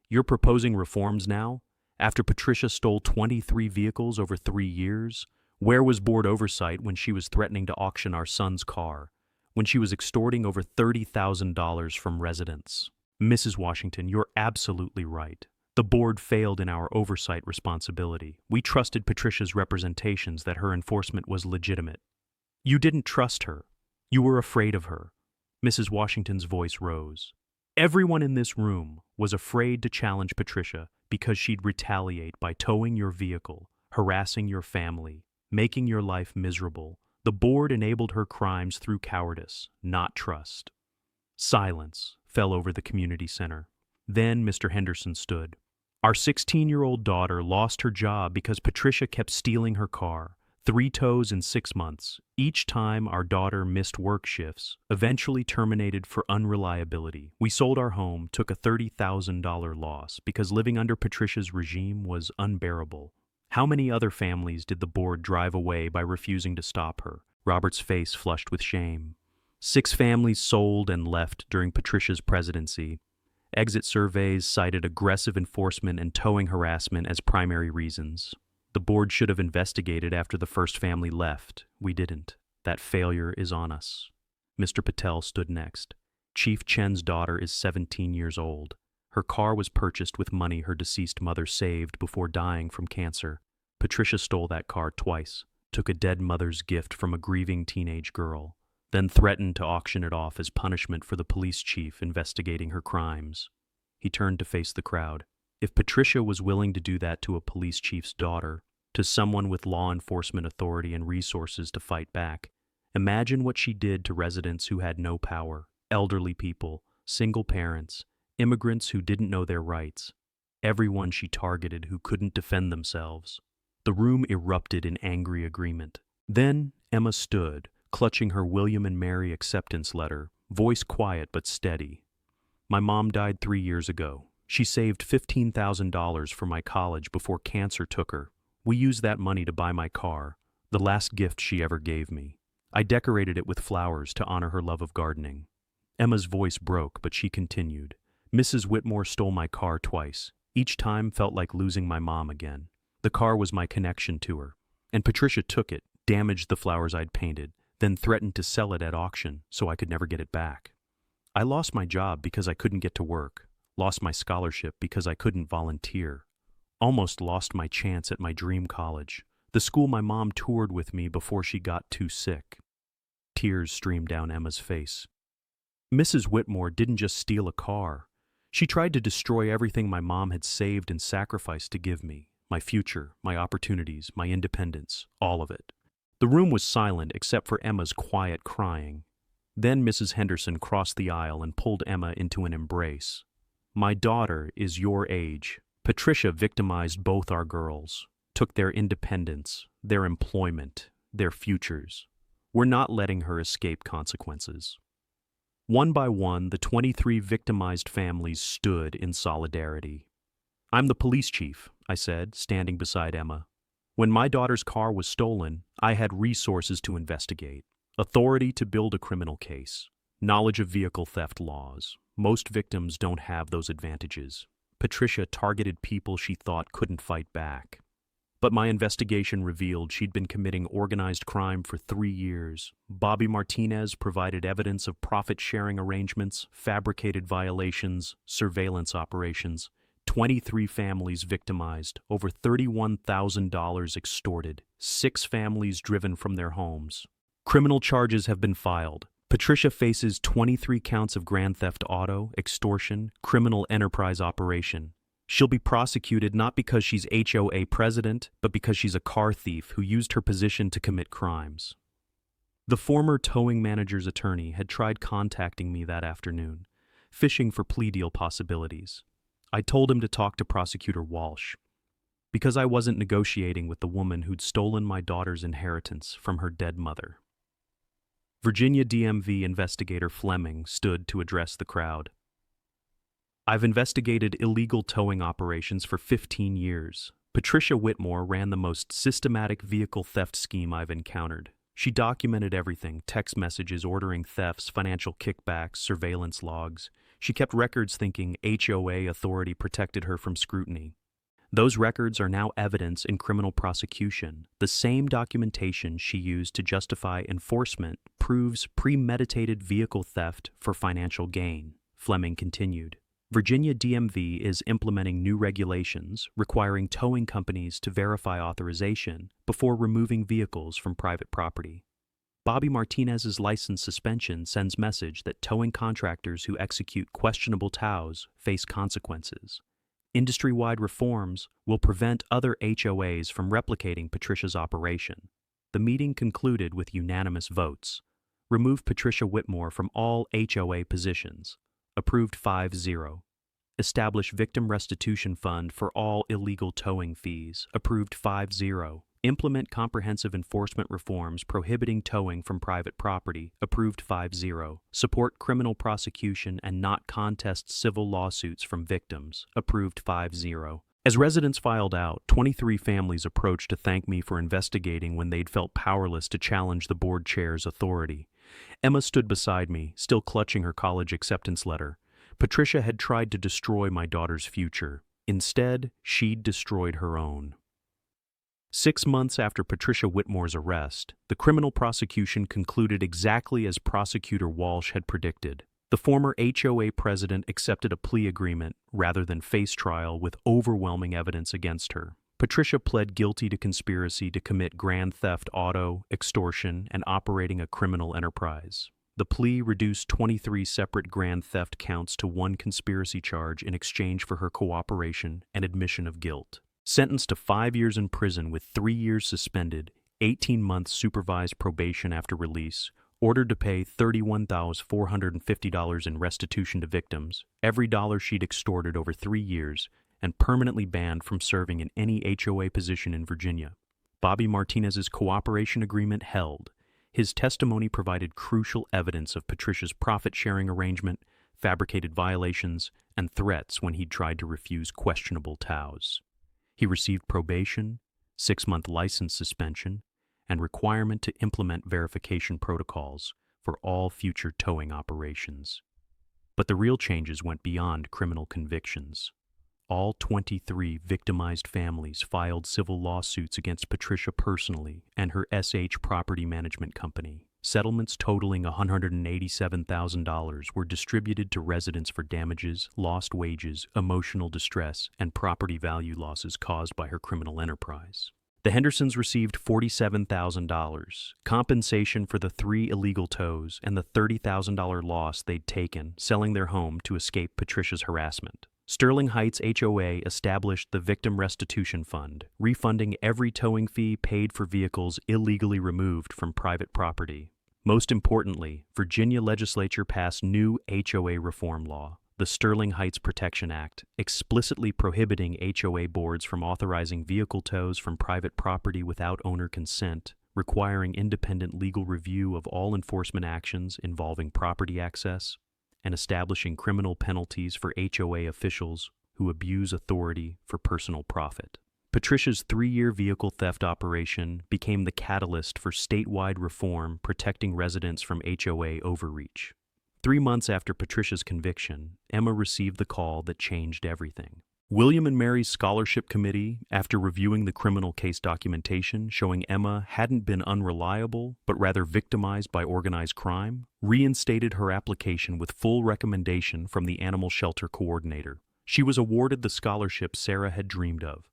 You're proposing reforms now? After Patricia stole 23 vehicles over 3 years? Where was board oversight when she was threatening to auction our son's car? When she was extorting over $30,000 from residents? Mrs. Washington, you're absolutely right. The board failed in our oversight responsibility. We trusted Patricia's representations that her enforcement was legitimate. You didn't trust her. You were afraid of her. Mrs. Washington's voice rose. Everyone in this room was afraid to challenge Patricia because she'd retaliate by towing your vehicle, harassing your family, making your life miserable. The board enabled her crimes through cowardice, not trust. Silence fell over the community center. Then Mr. Henderson stood. Our 16-year-old daughter lost her job because Patricia kept stealing her car. 3 tows in 6 months. Each time our daughter missed work shifts, eventually terminated for unreliability. We sold our home, took a $30,000 loss because living under Patricia's regime was unbearable. How many other families did the board drive away by refusing to stop her? Robert's face flushed with shame. 6 families sold and left during Patricia's presidency. Exit surveys cited aggressive enforcement and towing harassment as primary reasons. The board should have investigated after the first family left. We didn't. That failure is on us. Mr. Patel stood next. Chief Chen's daughter is 17 years old. Her car was purchased with money her deceased mother saved before dying from cancer. Patricia stole that car twice, took a dead mother's gift from a grieving teenage girl, then threatened to auction it off as punishment for the police chief investigating her crimes. He turned to face the crowd. If Patricia was willing to do that to a police chief's daughter, to someone with law enforcement authority and resources to fight back, imagine what she did to residents who had no power, elderly people, single parents, immigrants who didn't know their rights, everyone she targeted who couldn't defend themselves. The room erupted in angry agreement. Then Emma stood, clutching her William and Mary acceptance letter, voice quiet but steady. My mom died 3 years ago. She saved $15,000 for my college before cancer took her. We used that money to buy my car, the last gift she ever gave me. I decorated it with flowers to honor her love of gardening. Emma's voice broke, but she continued. Mrs. Whitmore stole my car twice. Each time felt like losing my mom again. The car was my connection to her. And Patricia took it, damaged the flowers I'd painted, then threatened to sell it at auction so I could never get it back. I lost my job because I couldn't get to work, lost my scholarship because I couldn't volunteer, almost lost my chance at my dream college, the school my mom toured with me before she got too sick. Tears streamed down Emma's face. Mrs. Whitmore didn't just steal a car. She tried to destroy everything my mom had saved and sacrificed to give me, my future, my opportunities, my independence, all of it. The room was silent except for Emma's quiet crying. Then Mrs. Henderson crossed the aisle and pulled Emma into an embrace. "My daughter is your age. Patricia victimized both our girls, took their independence, their employment, their futures. We're not letting her escape consequences." One by one, the 23 victimized families stood in solidarity. "I'm the police chief," I said, standing beside Emma. "When my daughter's car was stolen, I had resources to investigate, authority to build a criminal case, knowledge of vehicle theft laws. Most victims don't have those advantages. Patricia targeted people she thought couldn't fight back. But my investigation revealed she'd been committing organized crime for 3 years. Bobby Martinez provided evidence of profit-sharing arrangements, fabricated violations, surveillance operations. 23 families victimized, over $31,000 extorted, 6 families driven from their homes. Criminal charges have been filed. Patricia faces 23 counts of grand theft auto, extortion, criminal enterprise operation. She'll be prosecuted not because she's HOA president, but because she's a car thief who used her position to commit crimes. The former towing manager's attorney had tried contacting me that afternoon, fishing for plea deal possibilities. I told him to talk to Prosecutor Walsh, because I wasn't negotiating with the woman who'd stolen my daughter's inheritance from her dead mother. Virginia DMV investigator Fleming stood to address the crowd. "I've investigated illegal towing operations for 15 years. Patricia Whitmore ran the most systematic vehicle theft scheme I've encountered. She documented everything: text messages, ordering thefts, financial kickbacks, surveillance logs. She kept records thinking HOA authority protected her from scrutiny. Those records are now evidence in criminal prosecution. The same documentation she used to justify enforcement proves premeditated vehicle theft for financial gain," Fleming continued. "Virginia DMV is implementing new regulations requiring towing companies to verify authorization before removing vehicles from private property. Bobby Martinez's license suspension sends message that towing contractors who execute questionable tows face consequences. Industry-wide reforms will prevent other HOAs from replicating Patricia's operation." The meeting concluded with unanimous votes. Remove Patricia Whitmore from all HOA positions. Approved 5-0. Establish victim restitution fund for all illegal towing fees. Approved 5-0. Implement comprehensive enforcement reforms prohibiting towing from private property. Approved 5-0. Support criminal prosecution and not contest civil lawsuits from victims. Approved 5-0. As residents filed out, 23 families approached to thank me for investigating when they'd felt powerless to challenge the board chair's authority. Emma stood beside me, still clutching her college acceptance letter. Patricia had tried to destroy my daughter's future. Instead, she'd destroyed her own. 6 months after Patricia Whitmore's arrest, the criminal prosecution concluded exactly as Prosecutor Walsh had predicted. The former HOA president accepted a plea agreement rather than face trial with overwhelming evidence against her. Patricia pled guilty to conspiracy to commit grand theft auto, extortion, and operating a criminal enterprise. The plea reduced 23 separate grand theft counts to 1 conspiracy charge in exchange for her cooperation and admission of guilt. Sentenced to 5 years in prison with 3 years suspended, 18 months supervised probation after release, ordered to pay $31,450 in restitution to victims, every dollar she'd extorted over 3 years, and permanently banned from serving in any HOA position in Virginia. Bobby Martinez's cooperation agreement held. His testimony provided crucial evidence of Patricia's profit-sharing arrangement, fabricated violations, and threats when he'd tried to refuse questionable tows. He received probation, 6-month license suspension, and requirement to implement verification protocols for all future towing operations. But the real changes went beyond criminal convictions. All 23 victimized families filed civil lawsuits against Patricia personally and her SH Property Management Company. Settlements totaling $187,000 were distributed to residents for damages, lost wages, emotional distress, and property value losses caused by her criminal enterprise. The Hendersons received $47,000, compensation for the 3 illegal tows and the $30,000 loss they'd taken selling their home to escape Patricia's harassment. Sterling Heights HOA established the Victim Restitution Fund, refunding every towing fee paid for vehicles illegally removed from private property. Most importantly, Virginia legislature passed new HOA reform law, the Sterling Heights Protection Act, explicitly prohibiting HOA boards from authorizing vehicle tows from private property without owner consent, requiring independent legal review of all enforcement actions involving property access, and establishing criminal penalties for HOA officials who abuse authority for personal profit. Patricia's 3-year vehicle theft operation became the catalyst for statewide reform protecting residents from HOA overreach. 3 months after Patricia's conviction, Emma received the call that changed everything. William and Mary's scholarship committee, after reviewing the criminal case documentation showing Emma hadn't been unreliable but rather victimized by organized crime, reinstated her application with full recommendation from the animal shelter coordinator. She was awarded the scholarship Sarah had dreamed of.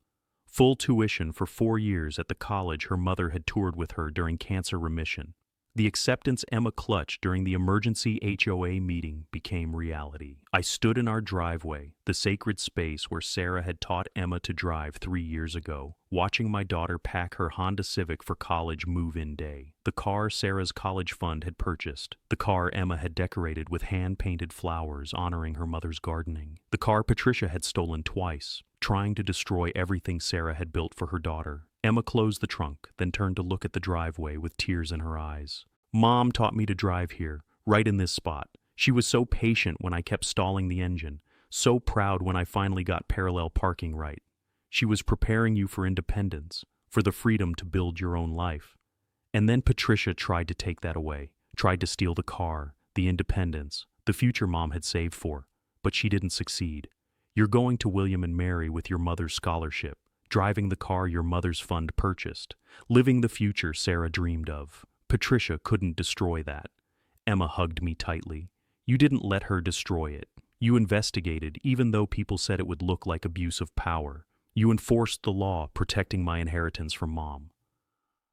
Full tuition for 4 years at the college her mother had toured with her during cancer remission. The acceptance Emma clutched during the emergency HOA meeting became reality. I stood in our driveway, the sacred space where Sarah had taught Emma to drive 3 years ago, watching my daughter pack her Honda Civic for college move-in day. The car Sarah's college fund had purchased. The car Emma had decorated with hand-painted flowers honoring her mother's gardening. The car Patricia had stolen twice, trying to destroy everything Sarah had built for her daughter. Emma closed the trunk, then turned to look at the driveway with tears in her eyes. Mom taught me to drive here, right in this spot. She was so patient when I kept stalling the engine, so proud when I finally got parallel parking right. She was preparing you for independence, for the freedom to build your own life. And then Patricia tried to take that away, tried to steal the car, the independence, the future Mom had saved for, but she didn't succeed. You're going to William and Mary with your mother's scholarship, driving the car your mother's fund purchased, living the future Sarah dreamed of. Patricia couldn't destroy that. Emma hugged me tightly. You didn't let her destroy it. You investigated, even though people said it would look like abuse of power. You enforced the law, protecting my inheritance from Mom.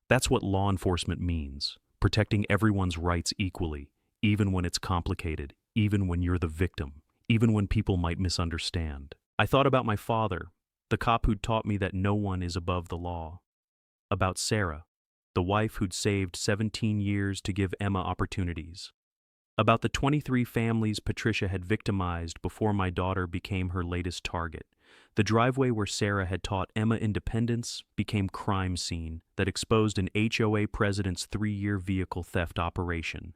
That's what law enforcement means, protecting everyone's rights equally, even when it's complicated, even when you're the victim, even when people might misunderstand. I thought about my father, the cop who'd taught me that no one is above the law. About Sarah, the wife who'd saved 17 years to give Emma opportunities. About the 23 families Patricia had victimized before my daughter became her latest target. The driveway where Sarah had taught Emma independence became crime scene that exposed an HOA president's 3-year vehicle theft operation.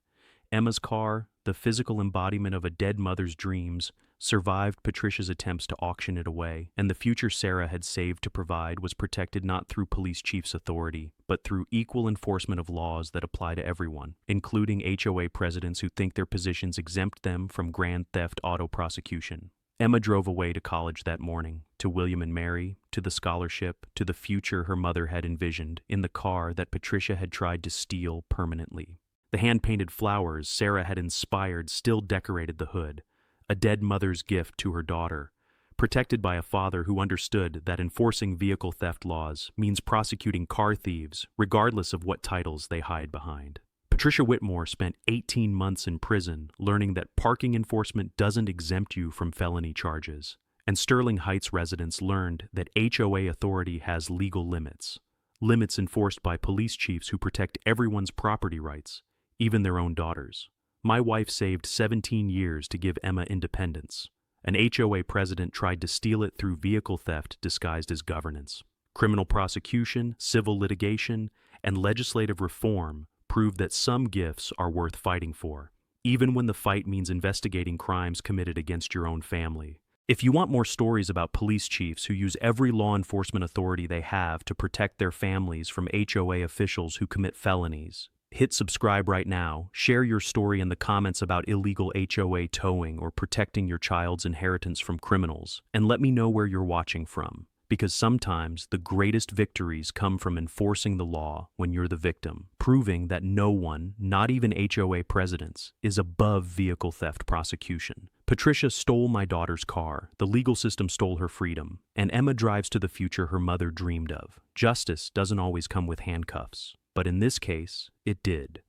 Emma's car, the physical embodiment of a dead mother's dreams, survived Patricia's attempts to auction it away, and the future Sarah had saved to provide was protected not through police chief's authority, but through equal enforcement of laws that apply to everyone, including HOA presidents who think their positions exempt them from grand theft auto prosecution. Emma drove away to college that morning, to William and Mary, to the scholarship, to the future her mother had envisioned, in the car that Patricia had tried to steal permanently. The hand-painted flowers Sarah had inspired still decorated the hood, a dead mother's gift to her daughter, protected by a father who understood that enforcing vehicle theft laws means prosecuting car thieves, regardless of what titles they hide behind. Patricia Whitmore spent 18 months in prison learning that parking enforcement doesn't exempt you from felony charges, and Sterling Heights residents learned that HOA authority has legal limits, limits enforced by police chiefs who protect everyone's property rights, even their own daughters. My wife saved 17 years to give Emma independence. An HOA president tried to steal it through vehicle theft disguised as governance. Criminal prosecution, civil litigation, and legislative reform proved that some gifts are worth fighting for, even when the fight means investigating crimes committed against your own family. If you want more stories about police chiefs who use every law enforcement authority they have to protect their families from HOA officials who commit felonies, hit subscribe right now, share your story in the comments about illegal HOA towing or protecting your child's inheritance from criminals, and let me know where you're watching from, because sometimes the greatest victories come from enforcing the law when you're the victim, proving that no one, not even HOA presidents, is above vehicle theft prosecution. Patricia stole my daughter's car, the legal system stole her freedom, and Emma drives to the future her mother dreamed of. Justice doesn't always come with handcuffs. But in this case, it did.